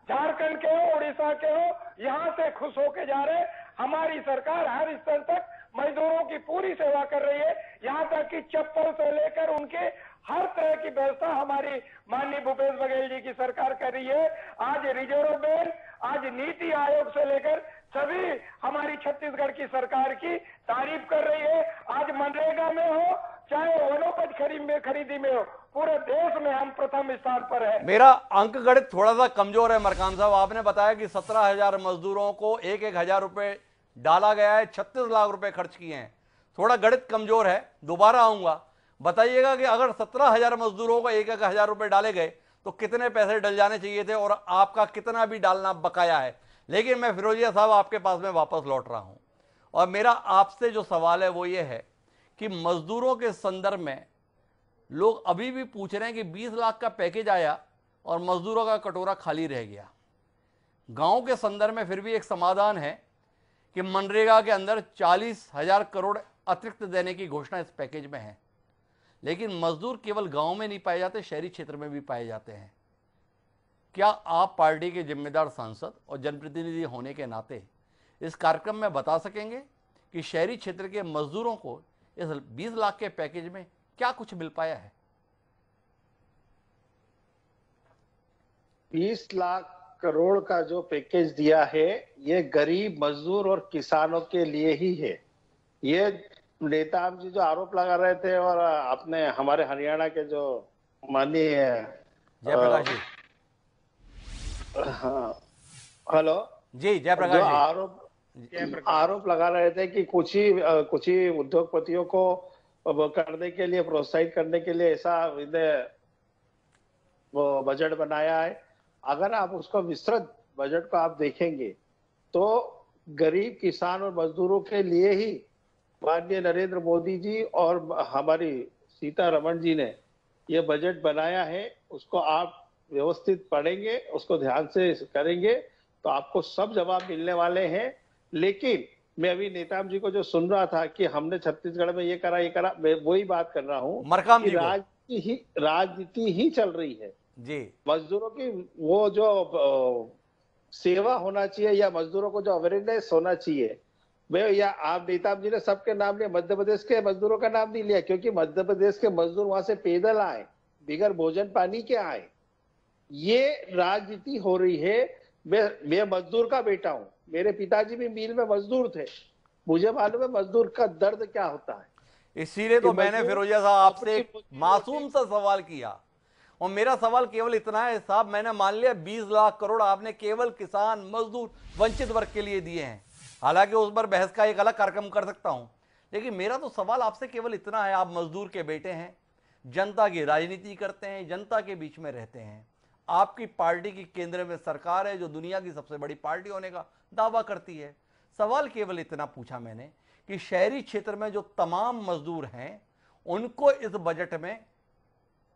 झारखंड के हो, उड़ीसा के हो, यहाँ से खुश होके जा रहे। हमारी सरकार हर स्तर तक मजदूरों की पूरी सेवा कर रही है, यहाँ तक कि चप्पल से लेकर उनके हर तरह की व्यवस्था हमारी माननीय भूपेश बघेल जी की सरकार कर रही है। आज रिजर्व बैंक, आज नीति आयोग से लेकर सभी हमारी छत्तीसगढ़ की सरकार की तारीफ कर रही है। आज मनरेगा में हो, चाहे वनोपज खरीदी में हो, पूरे देश में हम प्रथम स्थान पर है। मेरा अंक गणित थोड़ा सा कमजोर है मरकाम साहब। आपने बताया कि 17,000 मजदूरों को 1,000 रुपए डाला गया है, 36 लाख रुपए खर्च किए हैं। थोड़ा गणित कमजोर है, दोबारा आऊंगा। बताइएगा कि अगर 17,000 मजदूरों को 1,000 रुपए डाले गए तो कितने पैसे डल जाने चाहिए थे, और आपका कितना भी डालना बकाया है। लेकिन मैं फिरोजिया साहब आपके पास में वापस लौट रहा हूं, और मेरा आपसे जो सवाल है वो ये है कि मजदूरों के संदर्भ में लोग अभी भी पूछ रहे हैं कि 20 लाख का पैकेज आया और मजदूरों का कटोरा खाली रह गया। गांव के संदर्भ में फिर भी एक समाधान है कि मनरेगा के अंदर 40,000 करोड़ अतिरिक्त देने की घोषणा इस पैकेज में है, लेकिन मजदूर केवल गांव में नहीं पाए जाते, शहरी क्षेत्र में भी पाए जाते हैं। क्या आप पार्टी के जिम्मेदार सांसद और जनप्रतिनिधि होने के नाते इस कार्यक्रम में बता सकेंगे कि शहरी क्षेत्र के मजदूरों को इस 20 लाख के पैकेज में क्या कुछ मिल पाया है? 20 लाख करोड़ का जो पैकेज दिया है, ये गरीब मजदूर और किसानों के लिए ही है। ये नेता जी जो आरोप लगा रहे थे, और अपने हमारे हरियाणा के जो माननीय जयप्रकाश जी, हाँ, हेलो जी जयप्रकाश जी, आरोप लगा रहे थे कि कुछ ही उद्योगपतियों को करने के लिए, प्रोत्साहित करने के लिए ऐसा वो बजट बनाया है। अगर आप उसको विस्तृत बजट को आप देखेंगे तो गरीब किसान और मजदूरों के लिए ही माननीय नरेंद्र मोदी जी और हमारी सीतारमण जी ने ये बजट बनाया है। उसको आप व्यवस्थित पढ़ेंगे, उसको ध्यान से करेंगे तो आपको सब जवाब मिलने वाले हैं। लेकिन मैं अभी नेताम जी को जो सुन रहा था कि हमने छत्तीसगढ़ में ये करा, मैं वही बात कर रहा हूँ कि राजनीति ही चल रही है जी। मजदूरों की वो जो सेवा होना चाहिए या मजदूरों को जो अवेयरनेस होना चाहिए, या आप नेताम जी ने सबके नाम लिया, मध्य प्रदेश के मजदूरों का नाम नहीं लिया, क्योंकि मध्य प्रदेश के मजदूर वहां से पैदल आए, बिगर भोजन पानी के आए। ये राजनीति हो रही है। मैं मजदूर का बेटा हूँ, मेरे पिताजी भी मिल में मजदूर थे, मुझे मालूम है मजदूर का दर्द क्या होता है। इसीलिए तो मैंने फिरोजिया साहब आपसे एक मासूम सा सवाल किया, और मेरा सवाल केवल इतना है साहब, मैंने मान लिया 20 लाख करोड़ आपने केवल किसान, मजदूर, वंचित वर्ग के लिए दिए हैं। हालांकि उस पर बहस का एक अलग कार्यक्रम कर सकता हूं, लेकिन मेरा तो सवाल आपसे केवल इतना है, आप मजदूर के बेटे हैं, जनता की राजनीति करते हैं, जनता के बीच में रहते हैं। आपकी पार्टी की केंद्र में सरकार है जो दुनिया की सबसे बड़ी पार्टी होने का दावा करती है। सवाल केवल इतना पूछा मैंने कि शहरी क्षेत्र में जो तमाम मजदूर हैं उनको इस बजट में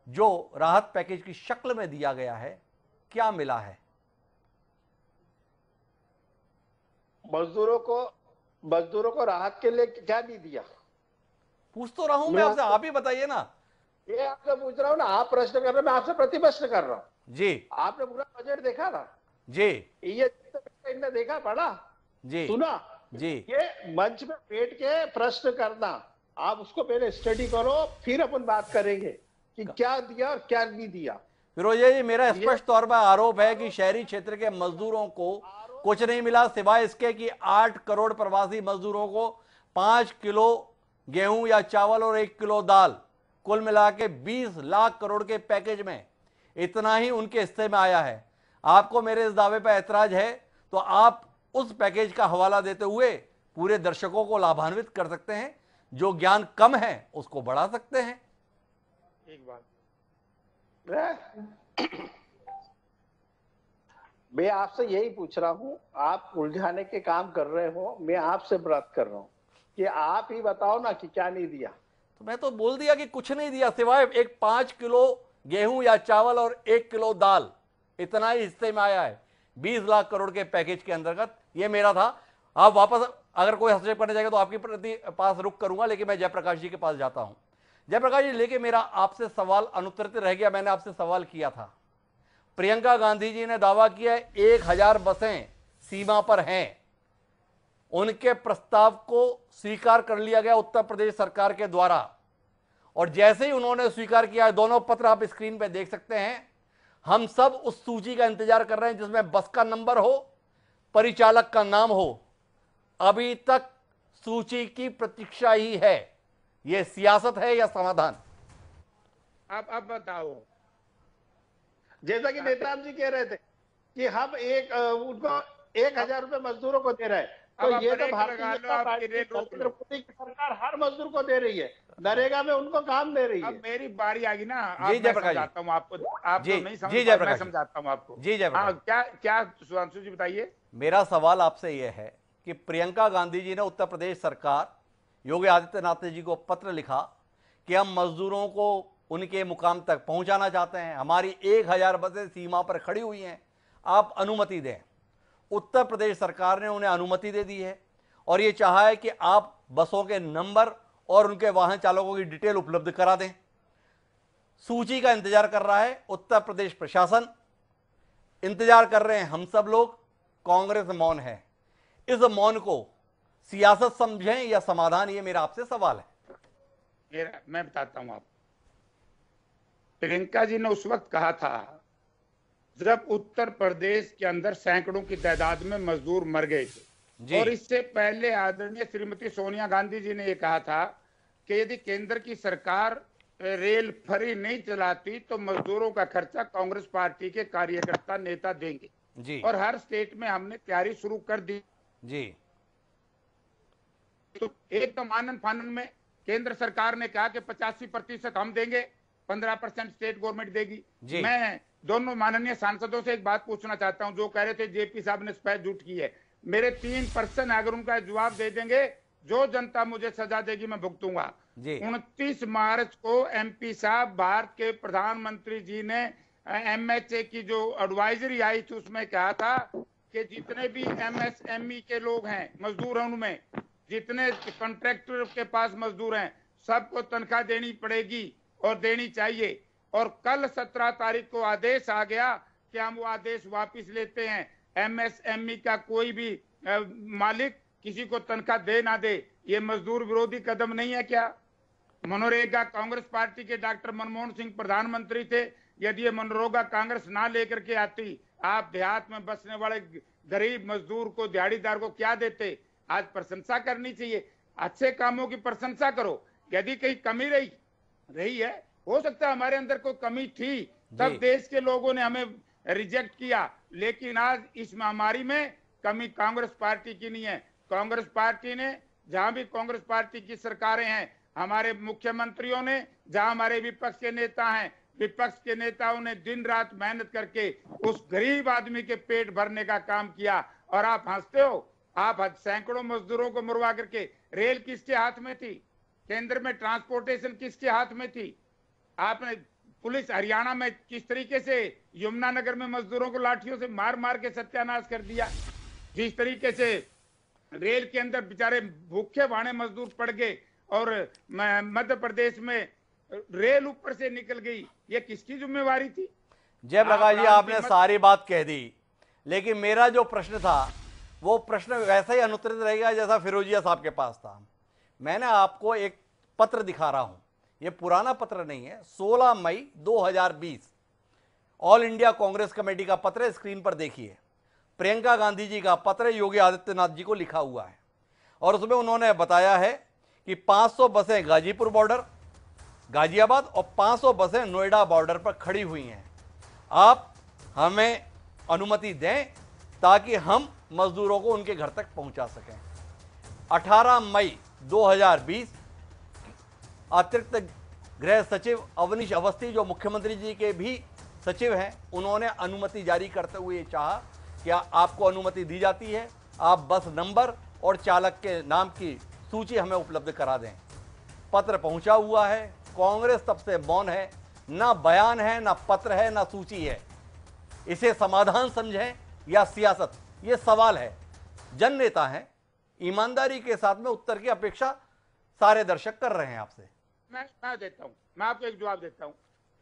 जो राहत पैकेज की शक्ल में दिया गया है, क्या मिला है? मजदूरों को राहत के लिए क्या नहीं दिया? पूछ तो रहा हूं मैं आपसे, आप ही बताइए ना। ये आपसे पूछ रहा हूं ना, आप प्रश्न कर रहे हैं, मैं आपसे प्रतिप्रश्न कर रहा हूं जी। आपने पूरा बजट देखा ना जी? ये इनने देखा, पढ़ा जी, सुना जी? ये मंच में बैठ के प्रश्न करना, आप उसको पहले स्टडी करो, फिर अपन बात करेंगे कि क्या दिया और क्या नहीं दिया। फिरोजिया जी, मेरा स्पष्ट तौर पर आरोप है कि शहरी क्षेत्र के मजदूरों को कुछ नहीं मिला, सिवाय इसके कि 8 करोड़ प्रवासी मजदूरों को 5 किलो गेहूं या चावल और 1 किलो दाल, कुल मिला के 20 लाख करोड़ के पैकेज में इतना ही उनके हिस्से में आया है। आपको मेरे इस दावे पर ऐतराज है तो आप उस पैकेज का हवाला देते हुए पूरे दर्शकों को लाभान्वित कर सकते हैं। जो ज्ञान कम है उसको बढ़ा सकते हैं। एक बात मैं आपसे यही पूछ रहा हूं, आप उलझाने के काम कर रहे हो, मैं आपसे बात कर रहा हूं कि आप ही बताओ ना कि क्या नहीं दिया। तो मैं तो बोल दिया कि कुछ नहीं दिया, सिवाय एक 5 किलो गेहूं या चावल और 1 किलो दाल, इतना ही हिस्से में आया है 20 लाख करोड़ के पैकेज के अंतर्गत। ये मेरा था। आप वापस अगर कोई हस्तक्षेप करने जाएगा तो आपके प्रति पास रुक करूंगा, लेकिन मैं जयप्रकाश जी के पास जाता हूं। जयप्रकाश जी, लेके मेरा आपसे सवाल अनुत्तरित रह गया। मैंने आपसे सवाल किया था, प्रियंका गांधी जी ने दावा किया 1000 बसें सीमा पर हैं, उनके प्रस्ताव को स्वीकार कर लिया गया उत्तर प्रदेश सरकार के द्वारा। और जैसे ही उन्होंने स्वीकार किया, दोनों पत्र आप स्क्रीन पे देख सकते हैं, हम सब उस सूची का इंतजार कर रहे हैं जिसमें बस का नंबर हो, परिचालक का नाम हो। अभी तक सूची की प्रतीक्षा ही है। यह सियासत है या समाधान? अब बताओ। जैसा कि नेताम जी कह रहे थे कि हम उनको 1000 रुपए मजदूरों को दे रहे हैं, तो अब ये ब्रेक तो भारतीय लगा लो, जनता आप पार्टी ब्रेक रोक लो। नरेंद्र मोदी की सरकार हर मजदूर को दे रही है, नरेगा में उनको काम दे रही है। अब मेरी बारी आ गई ना, जी मैं जयप्रकाश जी। समझाता हूँ आपको। आप जी, तो नहीं जी समझ पाए, जयप्रकाश मैं जी। समझाता हूँ आपको। जी जयप्रकाश। हाँ, क्या सुधांशु जी बताइए। मेरा सवाल आपसे यह है कि प्रियंका गांधी जी ने उत्तर प्रदेश सरकार योगी आदित्यनाथ जी को पत्र लिखा कि हम मजदूरों को उनके मुकाम तक पहुंचाना चाहते हैं, हमारी 1000 बसें सीमा पर खड़ी हुई हैं, आप अनुमति दें। उत्तर प्रदेश सरकार ने उन्हें अनुमति दे दी है और ये चाहा है कि आप बसों के नंबर और उनके वाहन चालकों की डिटेल उपलब्ध करा दें। सूची का इंतजार कर रहा है उत्तर प्रदेश प्रशासन, इंतजार कर रहे हैं हम सब लोग। कांग्रेस मौन है। इस मौन को सियासत समझें या समाधान, ये मेरा आपसे सवाल है। मैं बताता हूं आपको। प्रियंका जी ने उस वक्त कहा था जब उत्तर प्रदेश के अंदर सैकड़ों की तादाद में मजदूर मर गए थे, और इससे पहले आदरणीय श्रीमती सोनिया गांधी जी ने यह कहा था कि यदि केंद्र की सरकार रेल फ्री नहीं चलाती तो मजदूरों का खर्चा कांग्रेस पार्टी के कार्यकर्ता नेता देंगे जी। और हर स्टेट में हमने तैयारी शुरू कर दी जी। तो एकदम आनंद फानन में केंद्र सरकार ने कहा कि 85% हम देंगे, 15% स्टेट गवर्नमेंट देगी। मैं दोनों माननीय सांसदों से एक बात पूछना चाहता हूं, जो कह रहे थे जेपी साहब ने स्पैच झूठ की है। मेरे 3% अगर उनका जवाब दे देंगे, जो जनता मुझे सजा देगी मैं भुगतूंगा। 29 मार्च को एमपी साहब, भारत के प्रधानमंत्री जी ने एमएचए की जो एडवाइजरी आई थी उसमें कहा था कि जितने भी एमएसएमई के लोग हैं, मजदूर हैं, उनमें जितने कॉन्ट्रैक्टर के पास मजदूर हैं, सबको तनख्वाह देनी पड़ेगी और देनी चाहिए। और कल 17 तारीख को आदेश आ गया कि हम वो आदेश वापस लेते हैं। एमएसएमई का कोई भी मालिक किसी को तनख्वाह दे ना दे, ये मजदूर विरोधी कदम नहीं है क्या? मनरेगा, कांग्रेस पार्टी के डॉक्टर मनमोहन सिंह प्रधानमंत्री थे। यदि ये मनरेगा कांग्रेस ना लेकर के आती, आप देहात में बसने वाले गरीब मजदूर को, दिहाड़ीदार को क्या देते? आज प्रशंसा करनी चाहिए, अच्छे कामों की प्रशंसा करो। यदि कहीं कमी रही है, हो सकता है हमारे अंदर कोई कमी थी, तब देश के लोगों ने हमें रिजेक्ट किया, लेकिन आज इस महामारी में कमी कांग्रेस पार्टी की नहीं है। कांग्रेस पार्टी ने, जहां भी कांग्रेस पार्टी की सरकारें हैं, हमारे मुख्यमंत्रियों ने, जहां हमारे विपक्ष के नेता हैं, विपक्ष के नेताओं ने दिन रात मेहनत करके उस गरीब आदमी के पेट भरने का काम किया। और आप हंसते हो, आप सैकड़ों मजदूरों को मरवा करके, रेल किसके हाथ में थी? केंद्र में ट्रांसपोर्टेशन किसके हाथ में थी? आपने पुलिस हरियाणा में किस तरीके से यमुनानगर में मजदूरों को लाठियों से मार मार के सत्यानाश कर दिया। जिस तरीके से रेल के अंदर बेचारे भूखे भाने मजदूर पड़ गए और मध्य प्रदेश में रेल ऊपर से निकल गई, ये किसकी जिम्मेवारी थी? जयप्रकाश जी, आपने सारी बात कह दी, लेकिन मेरा जो प्रश्न था वो प्रश्न वैसा ही अनुत्तरित रहेगा जैसा फिरोजिया साहब के पास था। मैंने आपको एक पत्र दिखा रहा हूं, ये पुराना पत्र नहीं है, 16 मई 2020 ऑल इंडिया कांग्रेस कमेटी का पत्र है। स्क्रीन पर देखिए, प्रियंका गांधी जी का पत्र योगी आदित्यनाथ जी को लिखा हुआ है और उसमें उन्होंने बताया है कि 500 बसें गाजीपुर बॉर्डर गाजियाबाद और 500 बसें नोएडा बॉर्डर पर खड़ी हुई हैं। आप हमें अनुमति दें ताकि हम मजदूरों को उनके घर तक पहुंचा सकें। 18 मई 2020 अतिरिक्त गृह सचिव अवनीश अवस्थी, जो मुख्यमंत्री जी के भी सचिव हैं, उन्होंने अनुमति जारी करते हुए चाहा कि आपको अनुमति दी जाती है, आप बस नंबर और चालक के नाम की सूची हमें उपलब्ध करा दें। पत्र पहुंचा हुआ है, कांग्रेस तब से मौन है, ना बयान है, ना पत्र है, ना सूची है। इसे समाधान समझें या सियासत, ये सवाल है। जन नेता हैं, ईमानदारी के साथ में उत्तर की अपेक्षा सारे दर्शक कर रहे हैं आपसे। मैं देता हूं, मैं आपको एक जवाब देता हूं।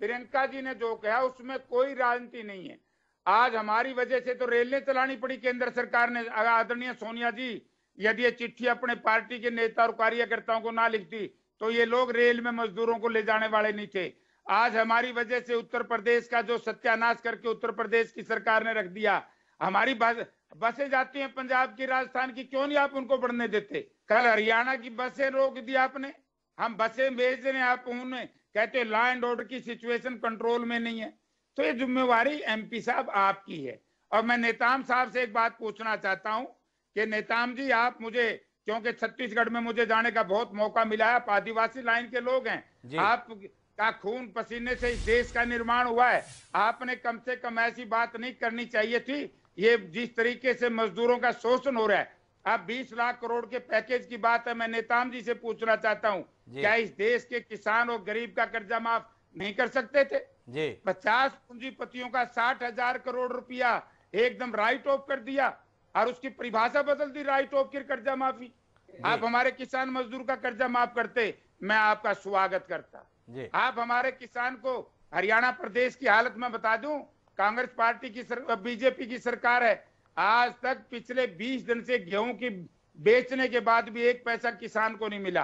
प्रियंका जी ने जो कहा उसमें कोई राजनीति नहीं है। आज हमारी वजह से तो रेलें चलानी पड़ी केंद्र सरकार ने। आदरणीय सोनिया जी, यदि ये चिट्ठी अपने पार्टी के नेता और कार्यकर्ताओं को ना लिखती तो ये लोग रेल में मजदूरों को ले जाने वाले नहीं थे। आज हमारी वजह से उत्तर प्रदेश का जो सत्यानाश करके उत्तर प्रदेश की सरकार ने रख दिया। हमारी बसें जाती हैं पंजाब की, राजस्थान की, क्यों नहीं आप उनको बढ़ने देते? कल हरियाणा की बसें रोक दी आपने। हम बसें भेज रहे हैं, आप उन्हें कहते लॉ एंड ऑर्डर की सिचुएशन कंट्रोल में नहीं है। तो ये जिम्मेवारी एमपी साहब आपकी है। और मैं नेताम साहब से एक बात पूछना चाहता हूं कि नेताम जी, आप मुझे, क्योंकि छत्तीसगढ़ में मुझे जाने का बहुत मौका मिला है, आप आदिवासी लाइन के लोग हैं, आप का खून पसीने से इस देश का निर्माण हुआ है। आपने कम से कम ऐसी बात नहीं करनी चाहिए थी। ये जिस तरीके से मजदूरों का शोषण हो रहा है, अब 20 लाख करोड़ के पैकेज की बात है। मैं नेताम जी से पूछना चाहता हूं, क्या इस देश के किसान और गरीब का कर्जा माफ नहीं कर सकते थे? 50 पूंजीपतियों का 60,000 करोड़ रुपया एकदम राइट ऑफ कर दिया और उसकी परिभाषा बदल दी, राइट ऑफ की कर्जा माफी। आप हमारे किसान मजदूर का कर्जा माफ करते, मैं आपका स्वागत करता। आप हमारे किसान को, हरियाणा प्रदेश की हालत में बता दूं, कांग्रेस पार्टी की बीजेपी की सरकार है, आज तक पिछले 20 दिन से गेहूं की बेचने के बाद भी 1 पैसा किसान को नहीं मिला।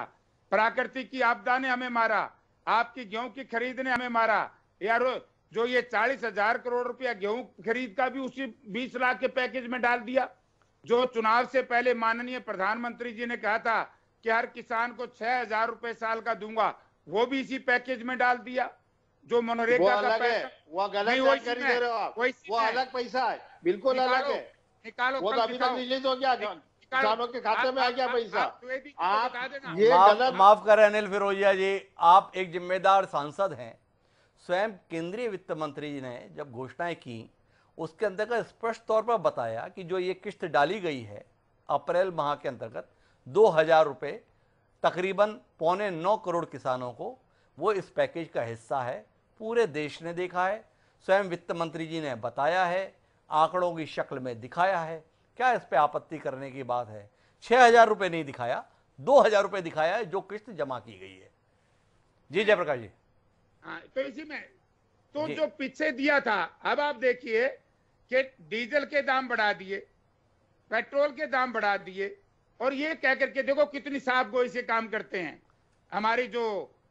प्राकृतिक की आपदा ने हमें मारा, आपकी गेहूं की खरीद ने हमें मारा। यार, जो ये 40,000 करोड़ रुपया गेहूं खरीद का भी उसी 20 लाख के पैकेज में डाल दिया। जो चुनाव से पहले माननीय प्रधानमंत्री जी ने कहा था कि हर किसान को 6,000 रुपए साल का दूंगा, वो भी इसी पैकेज में डाल दिया। जो मनरेगा का पैसा, वो गलत कर दे रहे हो आप, वो अलग पैसा है, बिल्कुल अलग है। निकालो, वो तो अभी तक रिलीज हो गया, किसानों के खाते में आ गया पैसा। आप ये गलत। माफ करें अनिल फिरोजिया जी, आप एक जिम्मेदार सांसद हैं। स्वयं केंद्रीय वित्त मंत्री जी ने जब घोषणाएं की, उसके अंतर्गत स्पष्ट तौर पर बताया कि जो ये किस्त डाली गई है अप्रैल माह के अंतर्गत 2,000 रुपये तकरीबन 8.25 करोड़ किसानों को, वो इस पैकेज का हिस्सा है। पूरे देश ने देखा है, स्वयं वित्त मंत्री जी ने बताया है, आंकड़ों की शक्ल में दिखाया है। क्या इस पे आपत्ति करने की बात है? 6,000 रुपये नहीं दिखाया, 2,000 रुपये दिखाया है जो किस्त जमा की गई है। जी जयप्रकाश जी। हाँ, तो इसी में तो जो पीछे दिया था, अब आप देखिए कि डीजल के दाम बढ़ा दिए, पेट्रोल के दाम बढ़ा दिए, और ये कह करके देखो कितनी साफ गोई से काम करते हैं हमारी जो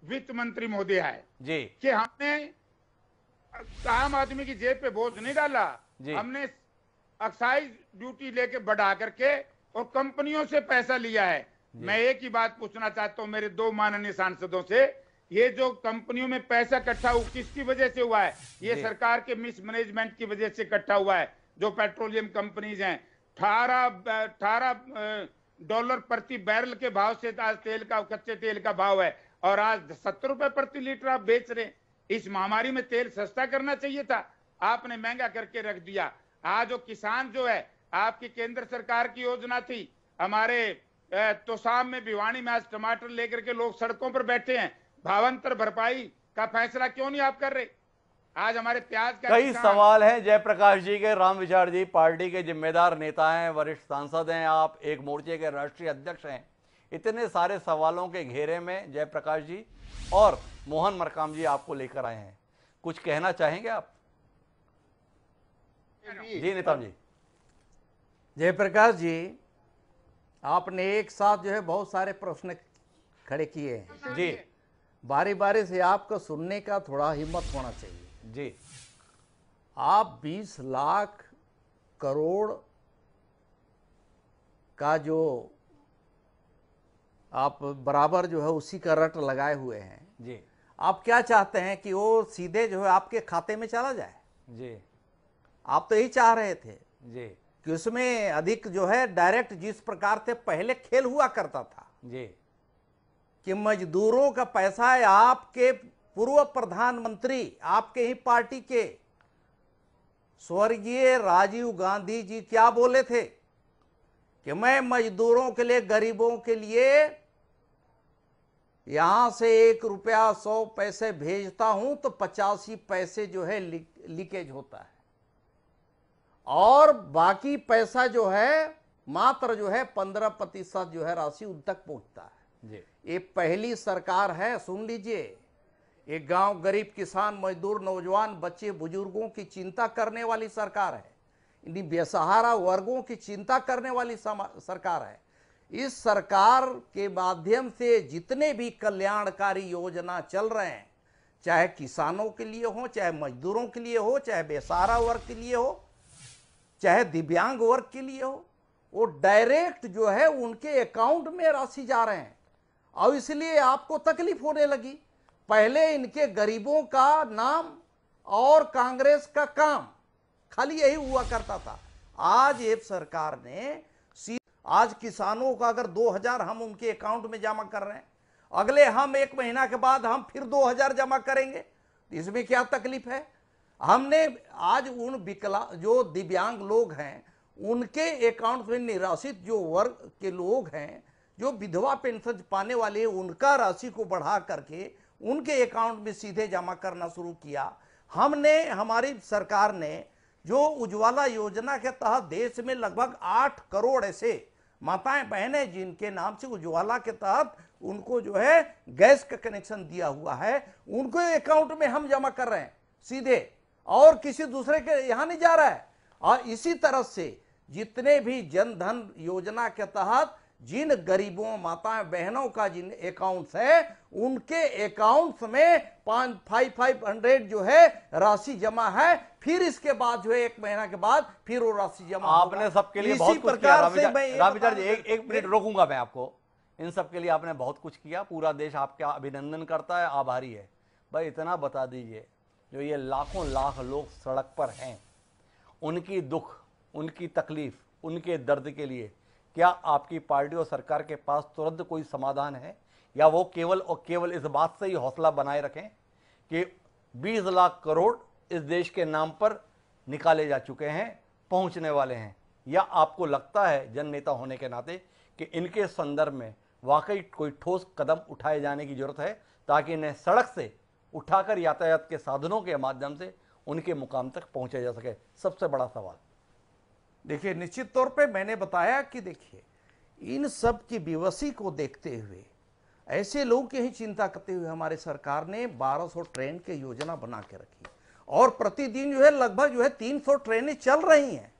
वित्त मंत्री महोदय है जी, कि हमने आम आदमी की जेब पे बोझ नहीं डाला, हमने एक्साइज ड्यूटी लेके बढ़ा करके और कंपनियों से पैसा लिया है। मैं एक ही बात पूछना चाहता हूं मेरे 2 माननीय सांसदों से, ये जो कंपनियों में पैसा इकट्ठा हुआ किसकी वजह से हुआ है? ये सरकार के मिसमैनेजमेंट की वजह से इकट्ठा हुआ है। जो पेट्रोलियम कंपनीज हैं, 18 डॉलर प्रति बैरल के भाव से आज तेल का, कच्चे तेल का भाव है, और आज 70 रुपए प्रति लीटर आप बेच रहे हैं। इस महामारी में तेल सस्ता करना चाहिए था, आपने महंगा करके रख दिया। आज जो किसान जो है, आपकी केंद्र सरकार की योजना थी, हमारे तोसाम में, भिवानी में आज टमाटर लेकर के लोग सड़कों पर बैठे हैं। भावांतर भरपाई का फैसला क्यों नहीं आप कर रहे? आज हमारे प्याज का कई सवाल हैं जयप्रकाश जी के। राम विचार जी पार्टी के जिम्मेदार नेता हैं, वरिष्ठ सांसद हैं, आप एक मोर्चे के राष्ट्रीय अध्यक्ष हैं। इतने सारे सवालों के घेरे में जयप्रकाश जी और मोहन मरकाम जी आपको लेकर आए हैं, कुछ कहना चाहेंगे आप? जी नेताम जी। जयप्रकाश जी, आपने एक साथ जो है बहुत सारे प्रश्न खड़े किए हैं जी। बारी बारी से आपको सुनने का थोड़ा हिम्मत होना चाहिए जी। आप 20 लाख करोड़ का जो आप बराबर जो है उसी का रट लगाए हुए हैं जी आप क्या चाहते हैं कि वो सीधे जो है आपके खाते में चला जाए? जी आप तो यही चाह रहे थे जी कि उसमें अधिक जो है डायरेक्ट जिस प्रकार से पहले खेल हुआ करता था जी कि मजदूरों का पैसा है। आपके पूर्व प्रधानमंत्री आपके ही पार्टी के स्वर्गीय राजीव गांधी जी क्या बोले थे कि मैं मजदूरों के लिए, गरीबों के लिए यहां से 1 रुपया 100 पैसे भेजता हूं तो 85 पैसे जो है लीकेज होता है और बाकी पैसा जो है मात्र जो है 15% जो है राशि उन तक पहुंचता है। जी ये पहली सरकार है, सुन लीजिए। एक गांव गरीब किसान मजदूर नौजवान बच्चे बुजुर्गों की चिंता करने वाली सरकार है, इन्हीं बेसहारा वर्गों की चिंता करने वाली सरकार है। इस सरकार के माध्यम से जितने भी कल्याणकारी योजना चल रहे हैं, चाहे किसानों के लिए हो, चाहे मजदूरों के लिए हो, चाहे बेसहारा वर्ग के लिए हो, चाहे दिव्यांग वर्ग के लिए हो, वो डायरेक्ट जो है उनके अकाउंट में राशि जा रहे हैं और इसलिए आपको तकलीफ होने लगी। पहले इनके गरीबों का नाम और कांग्रेस का काम खाली यही हुआ करता था। आज ये सरकार ने आज किसानों का अगर 2000 हम उनके अकाउंट में जमा कर रहे हैं, अगले हम 1 महीना के बाद हम फिर 2000 जमा करेंगे, इसमें क्या तकलीफ है? हमने आज उन जो दिव्यांग लोग हैं उनके अकाउंट में निराश्रित जो वर्ग के लोग हैं, जो विधवा पेंशन पाने वाले, उनका राशि को बढ़ा करके उनके अकाउंट में सीधे जमा करना शुरू किया। हमने, हमारी सरकार ने जो उज्ज्वला योजना के तहत देश में लगभग 8 करोड़ ऐसे माताएं बहनें जिनके नाम से उज्ज्वला के तहत उनको जो है गैस का कनेक्शन दिया हुआ है, उनको अकाउंट में हम जमा कर रहे हैं सीधे, और किसी दूसरे के यहां नहीं जा रहा है। और इसी तरह से जितने भी जन धन योजना के तहत जिन गरीबों माताएं बहनों का जिन अकाउंट्स है, उनके अकाउंट्स में 500 जो है राशि जमा है। फिर इसके बाद जो है 1 महीना के बाद फिर वो राशि जमा। आपने सबके लिए बहुत कुछ किया रामविचार जी। एक मिनट रोकूंगा मैं आपको। इन सब के लिए आपने बहुत कुछ किया, पूरा देश आपका अभिनंदन करता है, आभारी है। भाई इतना बता दीजिए, जो ये लाखों लाख लोग सड़क पर हैं, उनकी दुख, उनकी तकलीफ, उनके दर्द के लिए क्या आपकी पार्टी और सरकार के पास तुरंत कोई समाधान है, या वो केवल और केवल इस बात से ही हौसला बनाए रखें कि 20 लाख करोड़ इस देश के नाम पर निकाले जा चुके हैं, पहुंचने वाले हैं? या आपको लगता है जन नेता होने के नाते कि इनके संदर्भ में वाकई कोई ठोस कदम उठाए जाने की जरूरत है, ताकि इन्हें सड़क से उठाकर यातायात के साधनों के माध्यम से उनके मुकाम तक पहुंचा जा सके? सबसे बड़ा सवाल। देखिए, निश्चित तौर पे मैंने बताया कि देखिए, इन सब की बेबसी को देखते हुए, ऐसे लोगों की ही चिंता करते हुए हमारी सरकार ने 1200 ट्रेन की योजना बना के रखी और प्रतिदिन जो है लगभग जो है 300 ट्रेनें चल रही हैं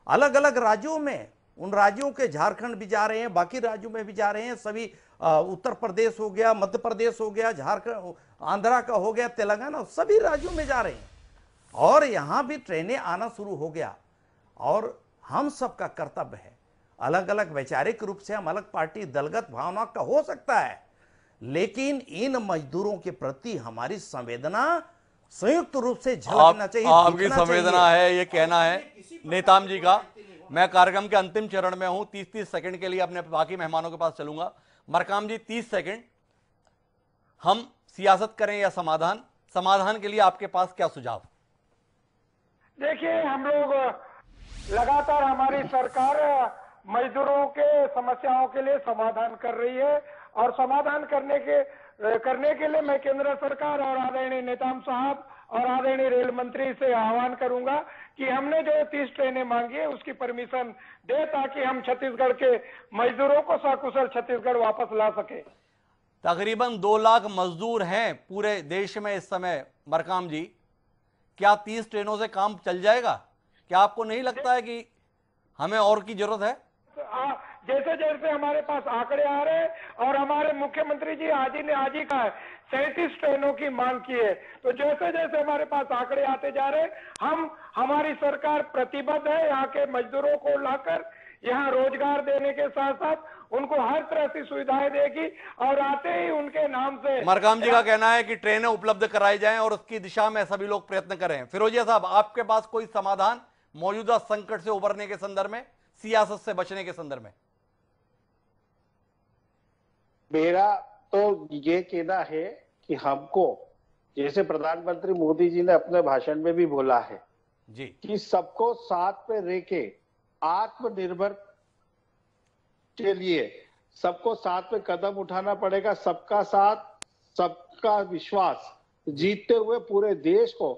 अलग अलग राज्यों में। उन राज्यों के झारखंड भी जा रहे हैं, बाकी राज्यों में भी जा रहे हैं, सभी उत्तर प्रदेश हो गया, मध्य प्रदेश हो गया, झारखंड, आंध्रा का हो गया, तेलंगाना, सभी राज्यों में जा रहे हैं और यहाँ भी ट्रेनें आना शुरू हो गया। और हम सबका कर्तव्य है, अलग अलग वैचारिक रूप से हम अलग पार्टी दलगत भावना का हो सकता है, लेकिन इन मजदूरों के प्रति हमारी संवेदना संयुक्त रूप से झलकना चाहिए। आपकी संवेदना है, ये कहना है नेताम जी का। मैं कार्यक्रम के अंतिम चरण में हूं, 30-30 सेकंड के लिए अपने बाकी मेहमानों के पास चलूंगा। मरकाम जी, 30 सेकंड। हम सियासत करें या समाधान? समाधान के लिए आपके पास क्या सुझाव? देखिए, हम लोग लगातार, हमारी सरकार मजदूरों के समस्याओं के लिए समाधान कर रही है और समाधान करने के लिए मैं केंद्र सरकार और आदरणीय नेताम साहब और आदरणीय रेल मंत्री से आह्वान करूंगा कि हमने जो 30 ट्रेनें मांगी है उसकी परमिशन दे, ताकि हम छत्तीसगढ़ के मजदूरों को सकुशल छत्तीसगढ़ वापस ला सके। तकरीबन 2 लाख मजदूर हैं पूरे देश में इस समय। मरकाम जी, क्या 30 ट्रेनों से काम चल जाएगा? क्या आपको नहीं लगता है कि हमें और की जरूरत है? जैसे जैसे हमारे पास आंकड़े आ रहे हैं और हमारे मुख्यमंत्री जी आज ही कहा है 37 ट्रेनों की मांग की है, तो जैसे जैसे हमारे पास आंकड़े आते जा रहे हैं, हमारी सरकार प्रतिबद्ध है यहाँ के मजदूरों को लाकर यहाँ रोजगार देने के साथ साथ उनको हर तरह की सुविधाएं देगी और आते ही उनके नाम से। मरकाम जी का कहना है कि ट्रेनें उपलब्ध कराई जाएं और उसकी दिशा में सभी लोग प्रयत्न करें। फिरोजिया साहब, आपके पास कोई समाधान मौजूदा संकट से उबरने के संदर्भ में, सियासत से बचने के संदर्भ में? मेरा तो ये कहना है कि हमको, जैसे प्रधानमंत्री मोदी जी ने अपने भाषण में भी बोला है जी, कि सबको साथ में लेके आत्मनिर्भर के लिए सबको साथ में कदम उठाना पड़ेगा। सबका साथ, सबका विश्वास जीतते हुए पूरे देश को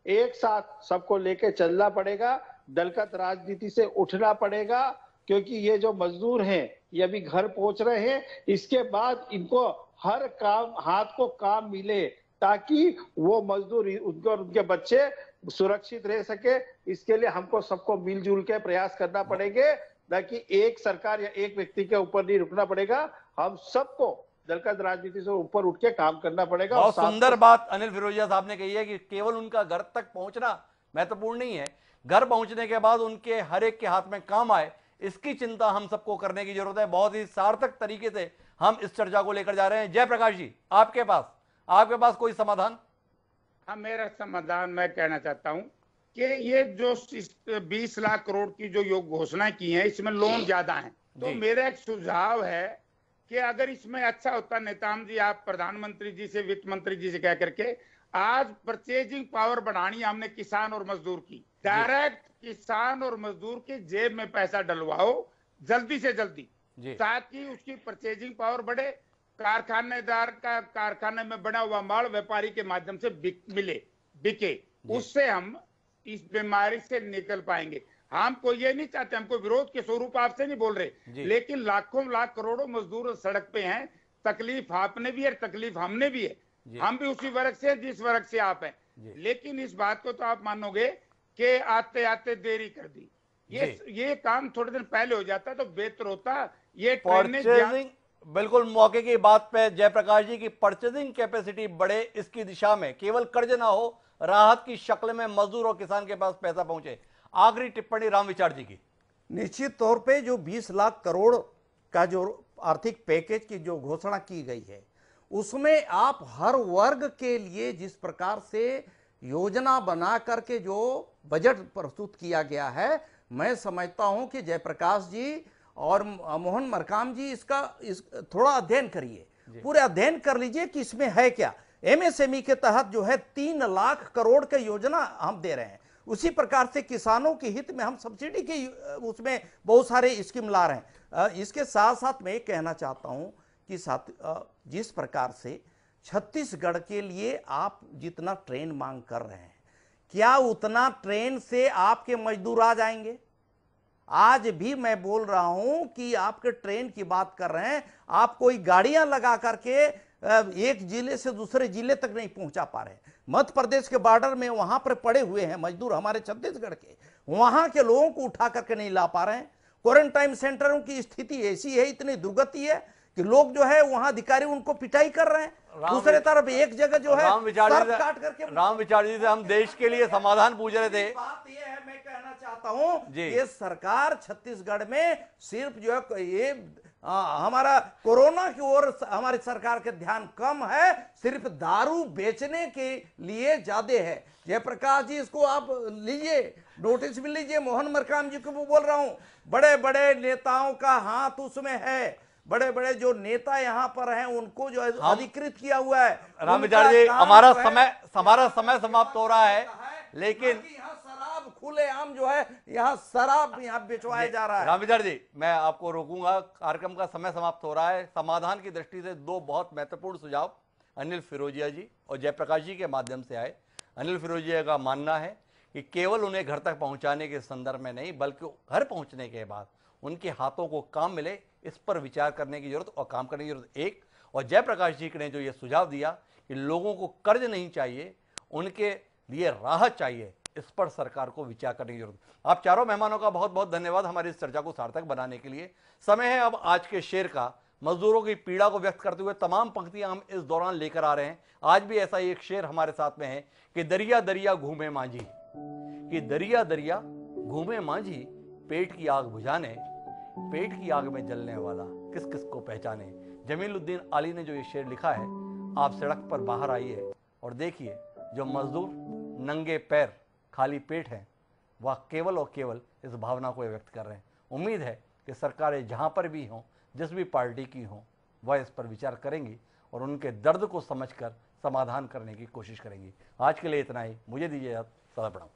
एक साथ सबको लेके चलना पड़ेगा। दलगत राजनीति से उठना पड़ेगा, क्योंकि ये जो मजदूर हैं ये अभी घर पहुंच रहे हैं। इसके बाद इनको हर काम, हाथ को काम मिले ताकि वो मजदूर, उनके और उनके बच्चे सुरक्षित रह सके। इसके लिए हमको सबको मिलजुल के प्रयास करना पड़ेंगे, न कि एक सरकार या एक व्यक्ति के ऊपर नहीं रुकना पड़ेगा। हम सबको दलगत राजनीति से ऊपर उठ के काम करना पड़ेगा। बहुत सुंदर बात अनिल फिरोजिया साहब ने कही है कि केवल उनका घर तक पहुंचना महत्वपूर्ण नहीं है, घर पहुंचने के बाद उनके हर एक के हाथ में काम आए, इसकी चिंता हम सबको करने की जरूरत है। बहुत ही सार्थक तरीके से हम इस चर्चा को लेकर जा रहे हैं। जयप्रकाश जी, आपके पास कोई समाधान? हाँ, मेरा समाधान मैं कहना चाहता हूं कि ये जो 20 लाख करोड़ की जो घोषणा की है, इसमें लोन ज्यादा है। तो मेरा एक सुझाव है कि अगर इसमें अच्छा होता, नेताम जी, आप प्रधानमंत्री जी से, वित्त मंत्री जी से कह करके आज परचेजिंग पावर बढ़ानी हमने किसान और मजदूर की, डायरेक्ट किसान और मजदूर के जेब में पैसा डलवाओ जल्दी से जल्दी, ताकि उसकी परचेजिंग पावर बढ़े। कारखानेदार का कारखाने में बना हुआ माल व्यापारी के माध्यम से बिके, उससे हम इस बीमारी से निकल पाएंगे। हमको ये नहीं चाहते, हमको विरोध के स्वरूप आपसे नहीं बोल रहे, लेकिन लाखों लाख करोड़ों मजदूर सड़क पे हैं। तकलीफ आपने भी है, तकलीफ हमने भी है, हम भी उसी वर्ग से जिस वर्ग से आप हैं। लेकिन इस बात को तो आप मानोगे कि आते आते देरी कर दी। ये काम थोड़े दिन पहले हो जाता तो बेहतर होता। ये परचेजिंग, बिल्कुल मौके की बात पे जयप्रकाश जी की परचेजिंग कैपेसिटी बढ़े, इसकी दिशा में केवल कर्ज ना हो, राहत की शक्ल में मजदूर और किसान के पास पैसा पहुंचे। आखिरी टिप्पणी राम विचार जी की। निश्चित तौर पे जो 20 लाख करोड़ का जो आर्थिक पैकेज की जो घोषणा की गई है, उसमें आप हर वर्ग के लिए जिस प्रकार से योजना बना करके जो बजट प्रस्तुत किया गया है, मैं समझता हूं कि जयप्रकाश जी और मोहन मरकाम जी इसका थोड़ा अध्ययन करिए, पूरे अध्ययन कर लीजिए कि इसमें है क्या। एमएसएमई के तहत जो है 3 लाख करोड़ की योजना हम दे रहे हैं, उसी प्रकार से किसानों के हित में हम सब्सिडी की उसमें बहुत सारे स्कीम ला रहे हैं। इसके साथ साथ मैं कहना चाहता हूं कि जिस प्रकार से छत्तीसगढ़ के लिए आप जितना ट्रेन मांग कर रहे हैं, क्या उतना ट्रेन से आपके मजदूर आ जाएंगे? आज भी मैं बोल रहा हूं कि आपके ट्रेन की बात कर रहे हैं, आप कोई गाड़ियां लगा करके एक जिले से दूसरे जिले तक नहीं पहुंचा पा रहे। मध्य प्रदेश के बॉर्डर में वहां पर पड़े हुए हैं मजदूर हमारे छत्तीसगढ़ के, वहां के लोगों को उठा करके नहीं ला पा रहे हैं। क्वारंटाइन सेंटरों की स्थिति ऐसी है, इतनी दुर्गति है कि लोग जो है वहां अधिकारी उनको पिटाई कर रहे हैं, दूसरे तरफ एक जगह जो है राम विचार जी से हम देश के लिए समाधान पूछ रहे थे। बात यह है, मैं कहना चाहता हूं ये सरकार छत्तीसगढ़ में सिर्फ जो है ये हमारा कोरोना की ओर हमारी सरकार के ध्यान कम है, सिर्फ दारू बेचने के लिए ज्यादा है। जयप्रकाश जी, इसको आप लीजिए, नोटिस भी लीजिए। मोहन मरकाम जी को भी बोल रहा हूं, बड़े बड़े नेताओं का हाथ उसमें है, बड़े बड़े जो नेता यहाँ पर हैं उनको जो अधिकृत किया हुआ है। राम विचार जी, हमारा समय समाप्त हो रहा है, लेकिन यहाँ शराब खुलेआम जो है, यहाँ शराब यहाँ बेचवाया जा रहा है। राम विचार जी, मैं आपको रोकूंगा, कार्यक्रम का समय समाप्त हो रहा है। समाधान की दृष्टि से 2 बहुत महत्वपूर्ण सुझाव अनिल फिरोजिया जी और जयप्रकाश जी के माध्यम से आए। अनिल फिरोजिया का मानना है कि केवल उन्हें घर तक पहुंचाने के संदर्भ में नहीं, बल्कि घर पहुंचने के बाद उनके हाथों को काम मिले, इस पर विचार करने की जरूरत और काम करने की जरूरत एक। और जयप्रकाश जी ने जो ये सुझाव दिया कि लोगों को कर्ज नहीं चाहिए, उनके लिए राहत चाहिए, इस पर सरकार को विचार करने की जरूरत। आप चारों मेहमानों का बहुत बहुत धन्यवाद हमारी इस चर्चा को सार्थक बनाने के लिए। समय है अब आज के शेर का। मजदूरों की पीड़ा को व्यक्त करते हुए तमाम पंक्तियां हम इस दौरान लेकर आ रहे हैं। आज भी ऐसा ही एक शेर हमारे साथ में है कि दरिया दरिया घूमे मांझी, कि दरिया दरिया घूमे मांझी, पेट की आग बुझाने, पेट की आग में जलने वाला किस किस को पहचाने। जमीलुद्दीन आली ने जो ये शेर लिखा है, आप सड़क पर बाहर आइए और देखिए जो मजदूर नंगे पैर खाली पेट हैं, वह केवल और केवल इस भावना को व्यक्त कर रहे हैं। उम्मीद है कि सरकारें जहां पर भी हों, जिस भी पार्टी की हों, वह इस पर विचार करेंगी और उनके दर्द को समझकर समाधान करने की कोशिश करेंगी। आज के लिए इतना ही, मुझे दीजिए सदा प्रणाम।